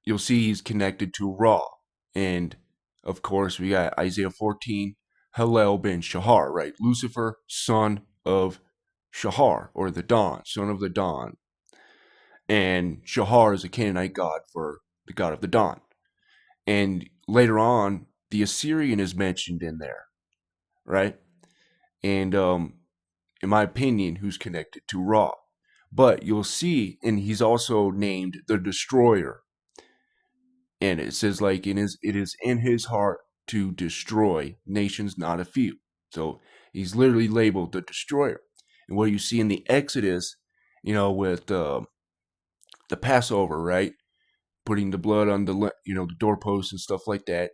you'll see he's connected to Ra. And, of course, we got Isaiah 14, Hallel ben Shahar, right? Lucifer, son of Shahar, or the dawn, son of the dawn. And Shahar is a Canaanite god for the god of the dawn. And later on, the Assyrian is mentioned in there, right? And in my opinion, who's connected to Ra. But you'll see, and he's also named the Destroyer. And it says, like, it is in his heart to destroy nations, not a few. So he's literally labeled the Destroyer. And what you see in the Exodus, you know, with the Passover, right? Putting the blood on the, the doorposts and stuff like that.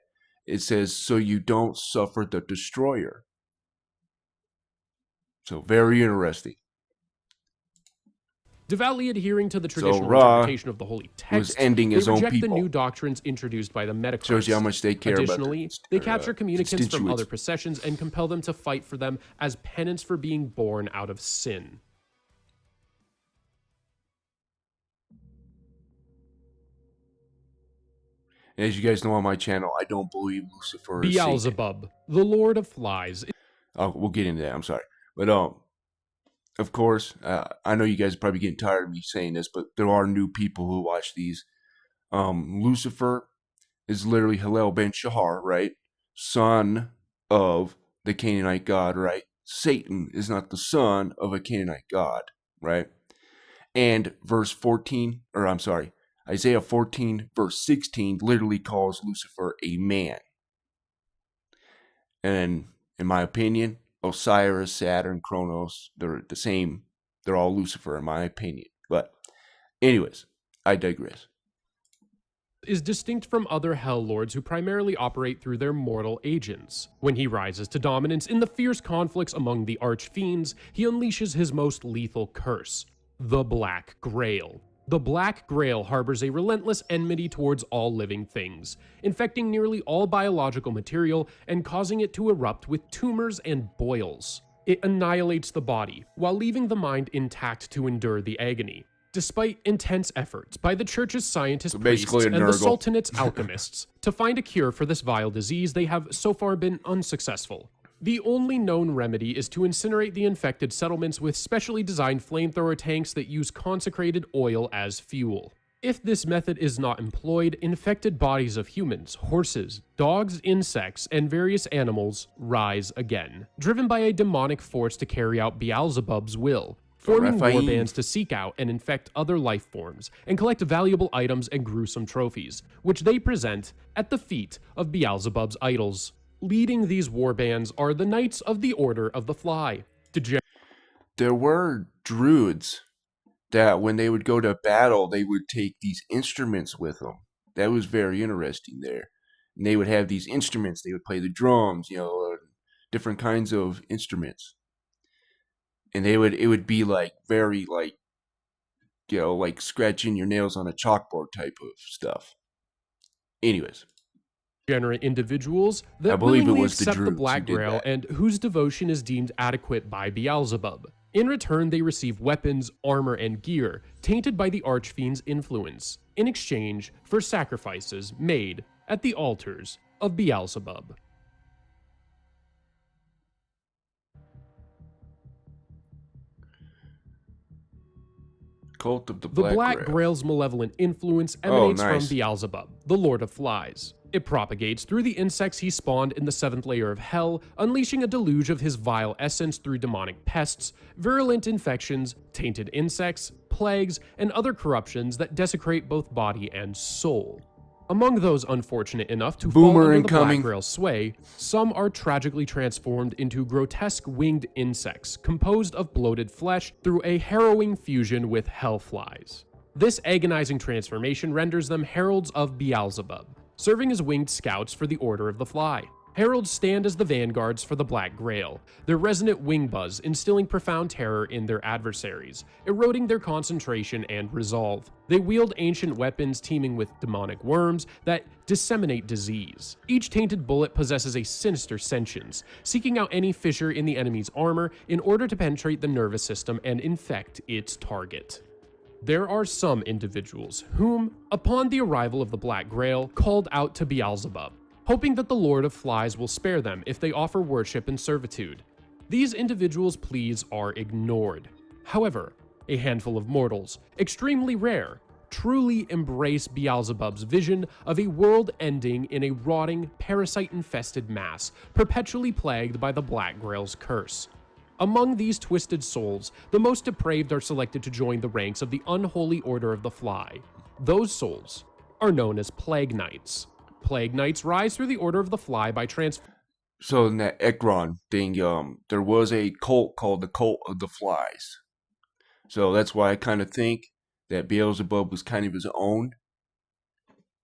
It says, so you don't suffer the Destroyer. So very interesting. Devoutly adhering to the traditional interpretation of the holy text, they reject the new doctrines introduced by the Metachrist. Shows you how much they care. Additionally, they capture communicants from other processions and compel them to fight for them as penance for being born out of sin. As you guys know on my channel, I don't believe Lucifer is Beelzebub, the Lord of Flies. We'll get into that. I'm sorry, but of course, I know you guys are probably getting tired of me saying this, but there are new people who watch these. Lucifer is literally Hallel ben Shahar, right? Son of the Canaanite god, right? Satan is not the son of a Canaanite god, right? And Isaiah 14, verse 16 literally calls Lucifer a man. And in my opinion, Osiris, Saturn, Kronos, they're the same. They're all Lucifer, in my opinion. But anyways, I digress. Is distinct from other Hell Lords who primarily operate through their mortal agents. When he rises to dominance in the fierce conflicts among the Archfiends, he unleashes his most lethal curse, the Black Grail. The Black Grail harbors a relentless enmity towards all living things, infecting nearly all biological material and causing it to erupt with tumors and boils. It annihilates the body, while leaving the mind intact to endure the agony. Despite intense efforts by the church's scientist priests and the Sultanate's alchemists to find a cure for this vile disease, they have so far been unsuccessful. The only known remedy is to incinerate the infected settlements with specially designed flamethrower tanks that use consecrated oil as fuel. If this method is not employed, infected bodies of humans, horses, dogs, insects, and various animals rise again, driven by a demonic force to carry out Beelzebub's will, forming Raphael. warbands to seek out and infect other life forms, and collect valuable items and gruesome trophies, which they present at the feet of Beelzebub's idols. Leading these warbands are the Knights of the Order of the Fly. There were druids that when they would go to battle, they would take these instruments with them. That was very interesting there. And they would have these instruments. They would play the drums, different kinds of instruments. And it would be like very like, like scratching your nails on a chalkboard type of stuff. Anyways. Degenerate individuals I that believe it willingly was the accept the Druids Black who did Grail that. and whose devotion is deemed adequate by Beelzebub. In return, they receive weapons, armor, and gear tainted by the Archfiend's influence, in exchange for sacrifices made at the altars of Beelzebub. Cult of the The Black, Black Grail. Grail's malevolent influence emanates nice. from Beelzebub, the Lord of Flies. It propagates through the insects he spawned in the 7th layer of Hell, unleashing a deluge of his vile essence through demonic pests, virulent infections, tainted insects, plagues, and other corruptions that desecrate both body and soul. Among those unfortunate enough to fall Boomer under the incoming. Black Grail's sway, some are tragically transformed into grotesque winged insects composed of bloated flesh through a harrowing fusion with hellflies. This agonizing transformation renders them heralds of Beelzebub, serving as winged scouts for the Order of the Fly. Heralds stand as the vanguards for the Black Grail, their resonant wing buzz instilling profound terror in their adversaries, eroding their concentration and resolve. They wield ancient weapons teeming with demonic worms that disseminate disease. Each tainted bullet possesses a sinister sentience, seeking out any fissure in the enemy's armor in order to penetrate the nervous system and infect its target. There are some individuals whom, upon the arrival of the Black Grail, called out to Beelzebub, hoping that the Lord of Flies will spare them if they offer worship and servitude. These individuals' pleas are ignored. However, a handful of mortals, extremely rare, truly embrace Beelzebub's vision of a world ending in a rotting, parasite-infested mass, perpetually plagued by the Black Grail's curse. Among these twisted souls, the most depraved are selected to join the ranks of the unholy Order of the Fly. Those souls are known as Plague Knights. Plague Knights rise through the Order of the Fly by So in that Ekron thing, there was a cult called the Cult of the Flies. So that's why I kind of think that Beelzebub was kind of his own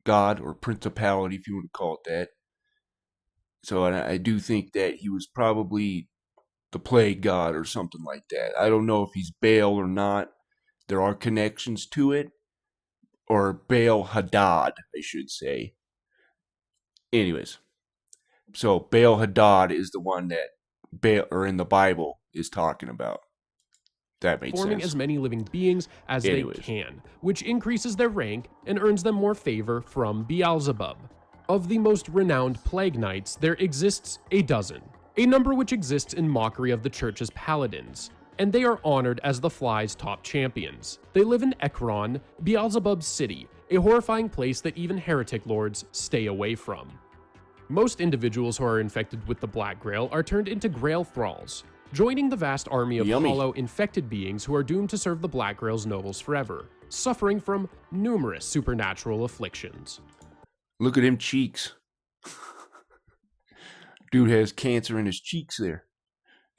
god or principality, if you want to call it that. So I do think that he was probably the plague god or something like that. I don't know if he's Baal or not. There are connections to it. Or Baal Hadad, I should say. Anyways, so Baal Hadad is the one that Baal, or in the Bible, is talking about. That makes forming sense. as many living beings as Anyways. they can, which increases their rank and earns them more favor from Beelzebub. Of the most renowned Plague Knights, there exists a dozen, a number which exists in mockery of the Church's paladins, and they are honored as the Fly's top champions. They live in Ekron, Beelzebub's city, a horrifying place that even heretic lords stay away from. Most individuals who are infected with the Black Grail are turned into Grail thralls, joining the vast army of Yummy. hollow, infected beings who are doomed to serve the Black Grail's nobles forever, suffering from numerous supernatural afflictions. Look at him cheeks. Dude has cancer in his cheeks there.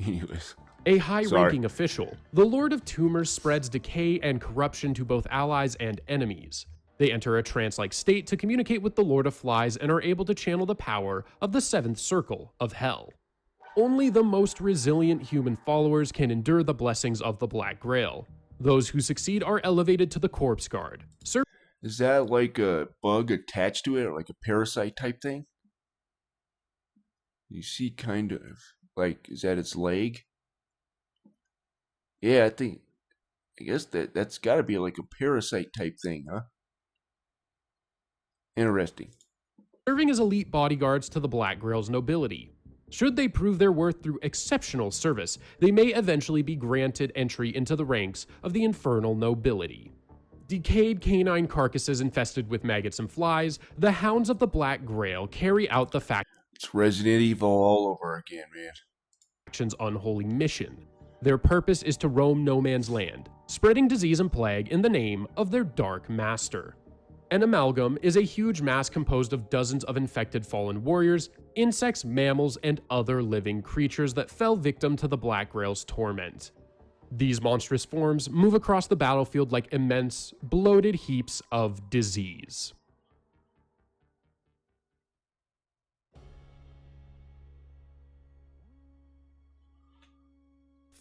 Anyways. A high-ranking official, the Lord of Tumors spreads decay and corruption to both allies and enemies. They enter a trance-like state to communicate with the Lord of Flies and are able to channel the power of the 7th circle of Hell. Only the most resilient human followers can endure the blessings of the Black Grail. Those who succeed are elevated to the Corpse Guard. Is that like a bug attached to it, or like a parasite type thing? You see kind of, like, is that its leg? Yeah, I guess that's got to be like a parasite type thing, huh? Interesting. Serving as elite bodyguards to the Black Grail's nobility. Should they prove their worth through exceptional service, they may eventually be granted entry into the ranks of the infernal nobility. Decayed canine carcasses infested with maggots and flies, the Hounds of the Black Grail carry out the It's Resident Evil all over again, man. faction's unholy mission. Their purpose is to roam no man's land, spreading disease and plague in the name of their dark master. An amalgam is a huge mass composed of dozens of infected fallen warriors, insects, mammals, and other living creatures that fell victim to the Black Grail's torment. These monstrous forms move across the battlefield like immense, bloated heaps of disease.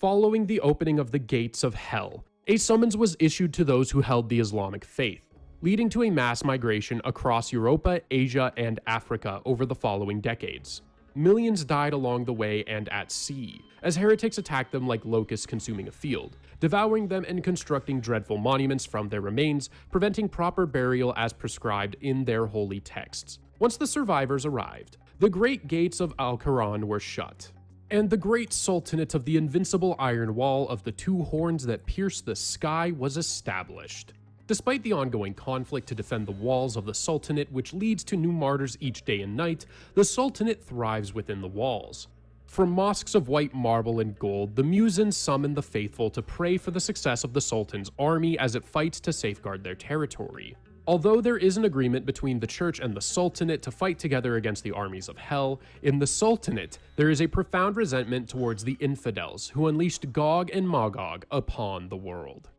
Following the opening of the gates of hell, a summons was issued to those who held the Islamic faith, leading to a mass migration across Europa, Asia, and Africa over the following decades. Millions died along the way and at sea, as heretics attacked them like locusts consuming a field, devouring them and constructing dreadful monuments from their remains, preventing proper burial as prescribed in their holy texts. Once the survivors arrived, the great gates of Al-Quran were shut, and the great sultanate of the invincible iron wall of the two horns that pierce the sky was established. Despite the ongoing conflict to defend the walls of the Sultanate, which leads to new martyrs each day and night, the Sultanate thrives within the walls. From mosques of white marble and gold, the muezzins summon the faithful to pray for the success of the Sultan's army as it fights to safeguard their territory. Although there is an agreement between the Church and the Sultanate to fight together against the armies of hell, in the Sultanate, there is a profound resentment towards the infidels who unleashed Gog and Magog upon the world.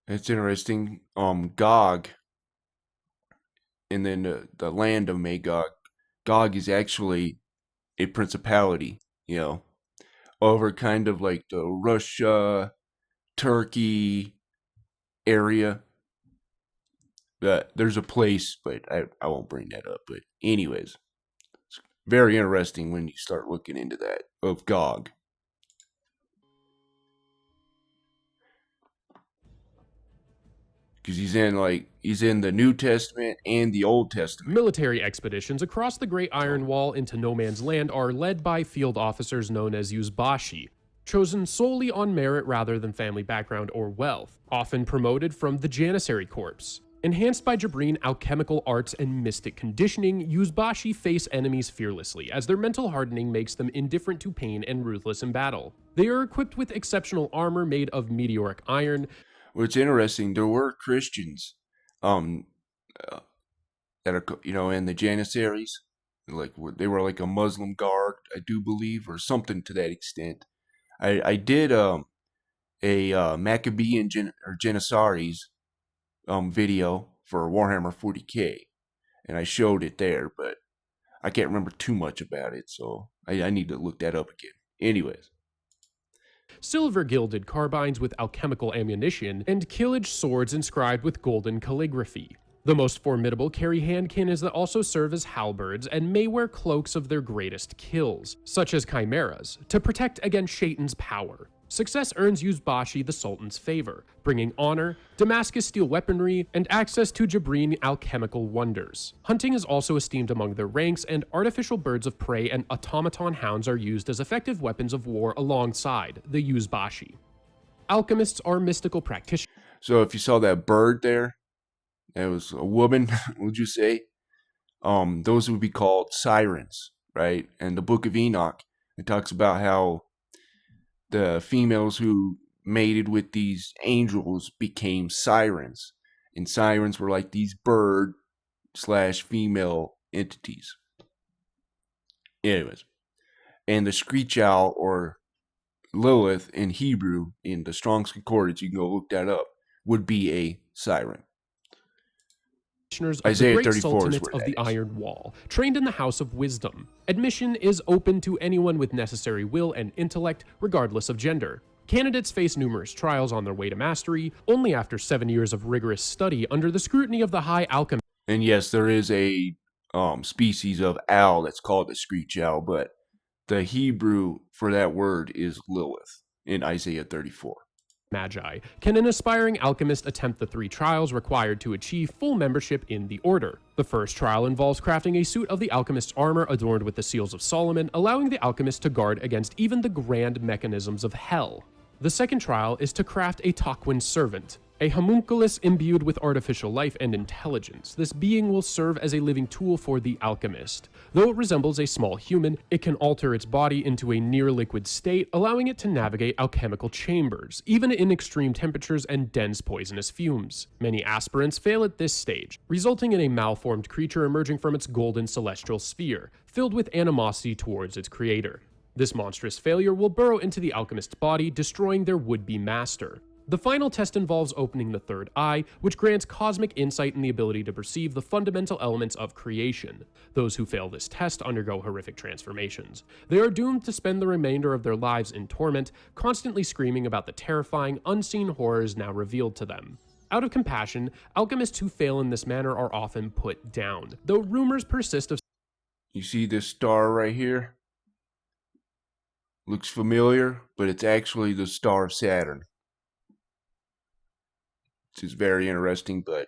It's interesting. Gog, and then the land of Magog. Gog is actually a principality, over kind of like the Russia, Turkey area. There's a place, but I won't bring that up. But anyways, it's very interesting when you start looking into that, of Gog. Because he's in the New Testament and the Old Testament. Military expeditions across the Great Iron Wall into no man's land are led by field officers known as Yuzbashi, chosen solely on merit rather than family background or wealth, often promoted from the Janissary Corps. Enhanced by Jabrin alchemical arts and mystic conditioning, Yuzbashi face enemies fearlessly, as their mental hardening makes them indifferent to pain and ruthless in battle. They are equipped with exceptional armor made of meteoric iron. What's interesting, there were Christians, that are, in the Janissaries, like they were like a Muslim guard, I do believe, or something to that extent. I did a Maccabean Janissaries video for Warhammer 40k, and I showed it there, but I can't remember too much about it, so I need to look that up again. Anyways. Silver-gilded carbines with alchemical ammunition, and kill-edged swords inscribed with golden calligraphy. The most formidable carry hand cannons that also serve as halberds and may wear cloaks of their greatest kills, such as chimeras, to protect against Shaitan's power. Success earns Yuzbashi the Sultan's favor, bringing honor, Damascus steel weaponry, and access to Jabrin alchemical wonders. Hunting is also esteemed among their ranks, and artificial birds of prey and automaton hounds are used as effective weapons of war alongside the Yuzbashi. Alchemists are mystical practitioners. So if you saw that bird there, that was a woman, would you say? Those would be called sirens, right? And the Book of Enoch, it talks about how the females who mated with these angels became sirens. And sirens were like these bird/female entities. Anyways. And the screech owl, or Lilith in Hebrew, in the Strong's Concordance, you can go look that up, would be a siren. Of Isaiah the great Sultanate of the Iron Wall, trained in the House of Wisdom. Admission is open to anyone with necessary will and intellect, regardless of gender. Candidates face numerous trials on their way to mastery, only after 7 years of rigorous study under the scrutiny of the High Alchemist. And yes, there is a species of owl that's called the screech owl, but the Hebrew for that word is Lilith in Isaiah 34. Magi. Can an aspiring alchemist attempt the 3 trials required to achieve full membership in the order? The first trial involves crafting a suit of the alchemist's armor adorned with the seals of Solomon, allowing the alchemist to guard against even the grand mechanisms of hell. The second trial is to craft a Takwin servant, a homunculus imbued with artificial life and intelligence. This being will serve as a living tool for the alchemist. Though it resembles a small human, it can alter its body into a near-liquid state, allowing it to navigate alchemical chambers, even in extreme temperatures and dense poisonous fumes. Many aspirants fail at this stage, resulting in a malformed creature emerging from its golden celestial sphere, filled with animosity towards its creator. This monstrous failure will burrow into the alchemist's body, destroying their would-be master. The final test involves opening the third eye, which grants cosmic insight and the ability to perceive the fundamental elements of creation. Those who fail this test undergo horrific transformations. They are doomed to spend the remainder of their lives in torment, constantly screaming about the terrifying, unseen horrors now revealed to them. Out of compassion, alchemists who fail in this manner are often put down, though rumors persist of... You see this star right here? Looks familiar, but it's actually the star of Saturn. This is very interesting, but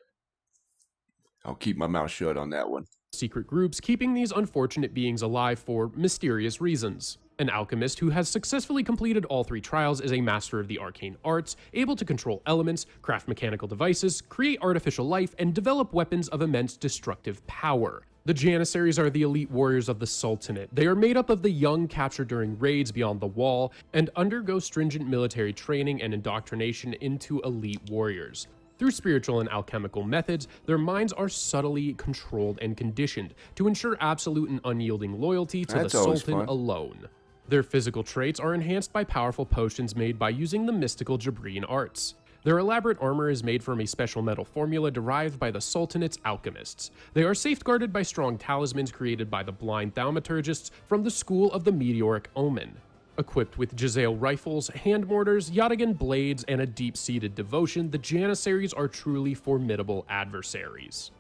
I'll keep my mouth shut on that one. Secret groups keeping these unfortunate beings alive for mysterious reasons. An alchemist who has successfully completed all three trials is a master of the arcane arts, able to control elements, craft mechanical devices, create artificial life, and develop weapons of immense destructive power. The Janissaries are the elite warriors of the Sultanate. They are made up of the young captured during raids beyond the wall and undergo stringent military training and indoctrination into elite warriors. Through spiritual and alchemical methods, their minds are subtly controlled and conditioned to ensure absolute and unyielding loyalty to the Sultan alone. Their physical traits are enhanced by powerful potions made by using the mystical Jabreen arts. Their elaborate armor is made from a special metal formula derived by the Sultanate's alchemists. They are safeguarded by strong talismans created by the blind thaumaturgists from the school of the meteoric omen. Equipped with Jezzail rifles, hand mortars, Yatagan blades, and a deep-seated devotion, the Janissaries are truly formidable adversaries.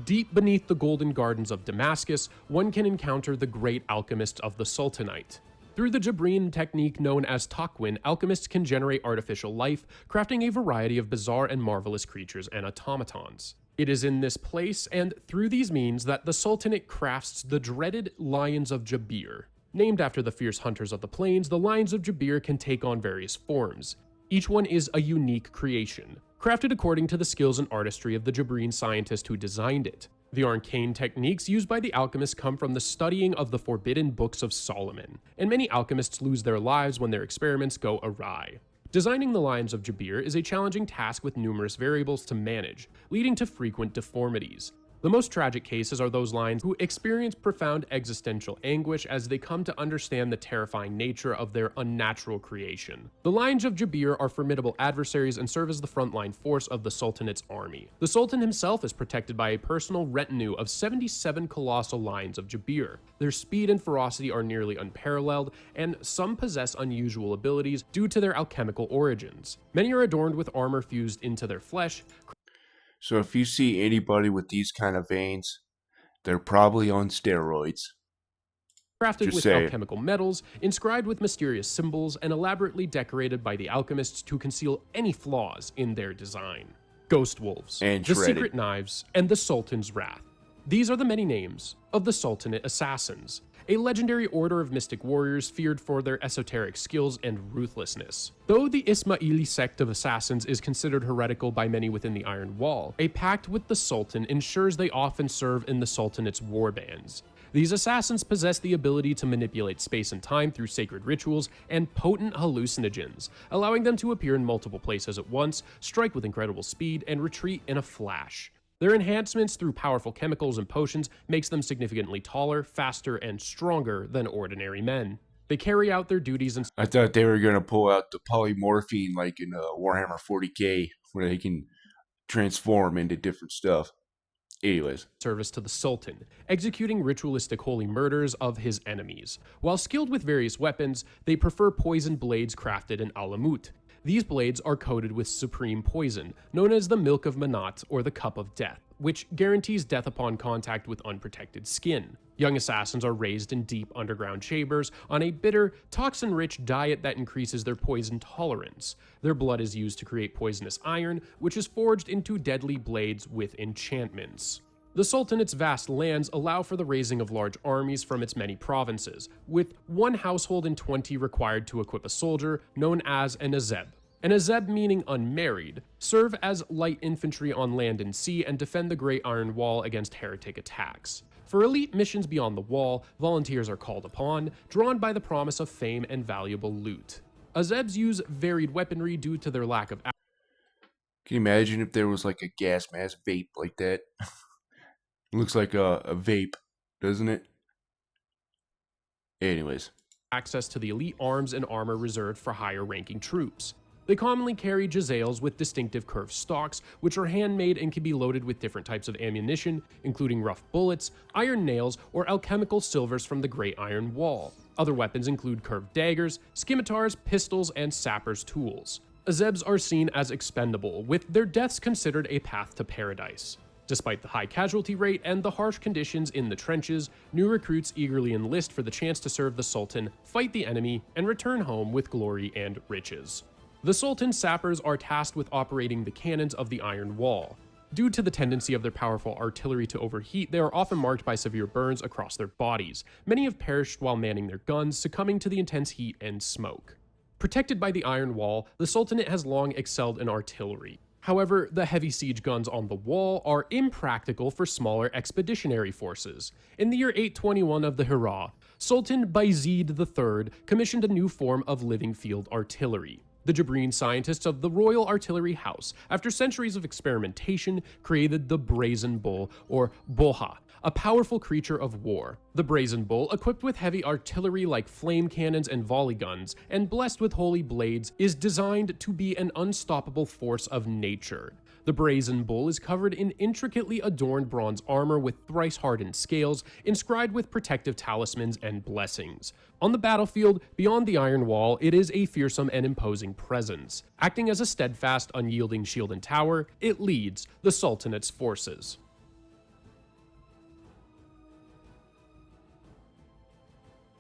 Deep beneath the golden gardens of Damascus, one can encounter the great alchemists of the Sultanate. Through the Jabreen technique known as Takwin, alchemists can generate artificial life, crafting a variety of bizarre and marvelous creatures and automatons. It is in this place and through these means that the Sultanate crafts the dreaded Lions of Jabir. Named after the fierce hunters of the plains, the Lions of Jabir can take on various forms. Each one is a unique creation, crafted according to the skills and artistry of the Jabreen scientist who designed it. The arcane techniques used by the alchemists come from the studying of the forbidden books of Solomon, and many alchemists lose their lives when their experiments go awry. Designing the Lions of Jabir is a challenging task with numerous variables to manage, leading to frequent deformities. The most tragic cases are those lions who experience profound existential anguish as they come to understand the terrifying nature of their unnatural creation. The Lions of Jabir are formidable adversaries and serve as the frontline force of the Sultanate's army. The Sultan himself is protected by a personal retinue of 77 colossal Lions of Jabir. Their speed and ferocity are nearly unparalleled, and some possess unusual abilities due to their alchemical origins. Many are adorned with armor fused into their flesh. So if you see anybody with these kind of veins, they're probably on steroids. Crafted with alchemical metals, inscribed with mysterious symbols, and elaborately decorated by the alchemists to conceal any flaws in their design. Ghost Wolves, the Secret Knives, and the Sultan's Wrath. These are the many names of the Sultanate Assassins, a legendary order of mystic warriors feared for their esoteric skills and ruthlessness. Though the Ismaili sect of assassins is considered heretical by many within the Iron Wall, a pact with the Sultan ensures they often serve in the Sultanate's warbands. These assassins possess the ability to manipulate space and time through sacred rituals and potent hallucinogens, allowing them to appear in multiple places at once, strike with incredible speed, and retreat in a flash. Their enhancements through powerful chemicals and potions makes them significantly taller, faster, and stronger than ordinary men. They carry out their duties and... I thought they were going to pull out the polymorphine like in Warhammer 40k, where they can transform into different stuff. Anyways. Service to the Sultan, executing ritualistic holy murders of his enemies. While skilled with various weapons, they prefer poisoned blades crafted in Alamut. These blades are coated with supreme poison, known as the Milk of Manat or the Cup of Death, which guarantees death upon contact with unprotected skin. Young assassins are raised in deep underground chambers on a bitter, toxin-rich diet that increases their poison tolerance. Their blood is used to create poisonous iron, which is forged into deadly blades with enchantments. The Sultanate's vast lands allow for the raising of large armies from its many provinces, with one household in 20 required to equip a soldier known as an Azeb. An Azeb, meaning unmarried, serve as light infantry on land and sea and defend the Great Iron Wall against heretic attacks. For elite missions beyond the wall, volunteers are called upon, drawn by the promise of fame and valuable loot. Azebs use varied weaponry due to their lack of. Can you imagine if there was like a gas mask vape like that? Looks like a vape, doesn't it? Anyways. Access to the elite arms and armor reserved for higher ranking troops. They commonly carry jazales with distinctive curved stocks, which are handmade and can be loaded with different types of ammunition, including rough bullets, iron nails, or alchemical silvers from the Great Iron Wall. Other weapons include curved daggers, scimitars, pistols, and sappers' tools. Azebs are seen as expendable, with their deaths considered a path to paradise. Despite the high casualty rate and the harsh conditions in the trenches, new recruits eagerly enlist for the chance to serve the Sultan, fight the enemy, and return home with glory and riches. The Sultan's sappers are tasked with operating the cannons of the Iron Wall. Due to the tendency of their powerful artillery to overheat, they are often marked by severe burns across their bodies. Many have perished while manning their guns, succumbing to the intense heat and smoke. Protected by the Iron Wall, the Sultanate has long excelled in artillery. However, the heavy siege guns on the wall are impractical for smaller expeditionary forces. In the year 821 of the Hijra, Sultan Bayezid III commissioned a new form of living field artillery. The Jabreen scientists of the Royal Artillery House, after centuries of experimentation, created the Brazen Bull, or Boha, a powerful creature of war. The Brazen Bull, equipped with heavy artillery like flame cannons and volley guns, and blessed with holy blades, is designed to be an unstoppable force of nature. The Brazen Bull is covered in intricately adorned bronze armor with thrice-hardened scales, inscribed with protective talismans and blessings. On the battlefield, beyond the Iron Wall, it is a fearsome and imposing presence. Acting as a steadfast, unyielding shield and tower, it leads the Sultanate's forces.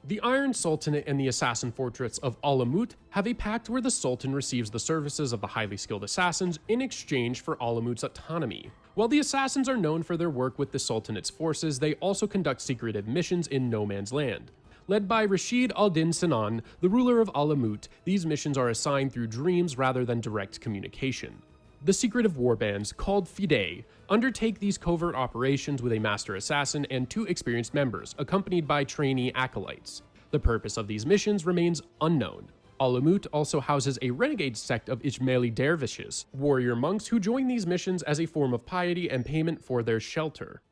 The Iron Sultanate and the assassin fortress of Alamut have a pact where the Sultan receives the services of the highly skilled assassins in exchange for Alamut's autonomy. While the assassins are known for their work with the Sultanate's forces, they also conduct secretive missions in no man's land. Led by Rashid al-Din Sinan, the ruler of Alamut, these missions are assigned through dreams rather than direct communication. The secretive warbands, called Fidei, undertake these covert operations with a master assassin and 2 experienced members, accompanied by trainee acolytes. The purpose of these missions remains unknown. Alamut also houses a renegade sect of Ismaili dervishes, warrior monks who join these missions as a form of piety and payment for their shelter.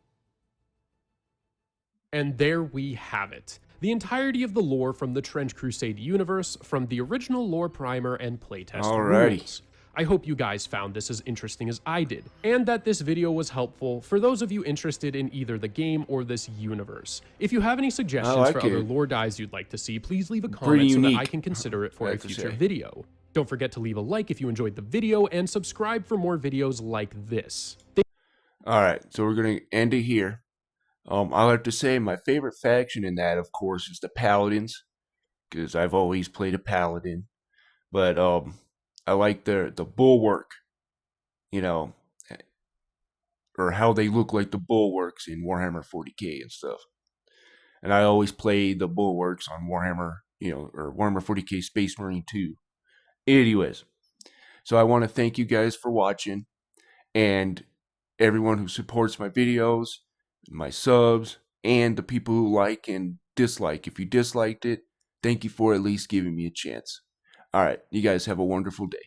And there we have it. The entirety of the lore from the Trench Crusade universe, from the original lore primer and playtest rules. I hope you guys found this as interesting as I did, and that this video was helpful for those of you interested in either the game or this universe. If you have any suggestions for other lore dies you'd like to see, please leave a comment so that I can consider it for a future video. Don't forget to leave a like if you enjoyed the video, and subscribe for more videos like this. Alright, so we're going to end it here. I'll have to say my favorite faction in that, of course, is the Paladins, because I've always played a Paladin. But I like the bulwark, you know, or how they look like the bulwarks in Warhammer 40k and stuff. And I always play the bulwarks on Warhammer, or Warhammer 40k Space Marine 2. Anyways, so I want to thank you guys for watching, and everyone who supports my videos, my subs, and the people who like and dislike. If you disliked it, thank you for at least giving me a chance. Alright, you guys have a wonderful day.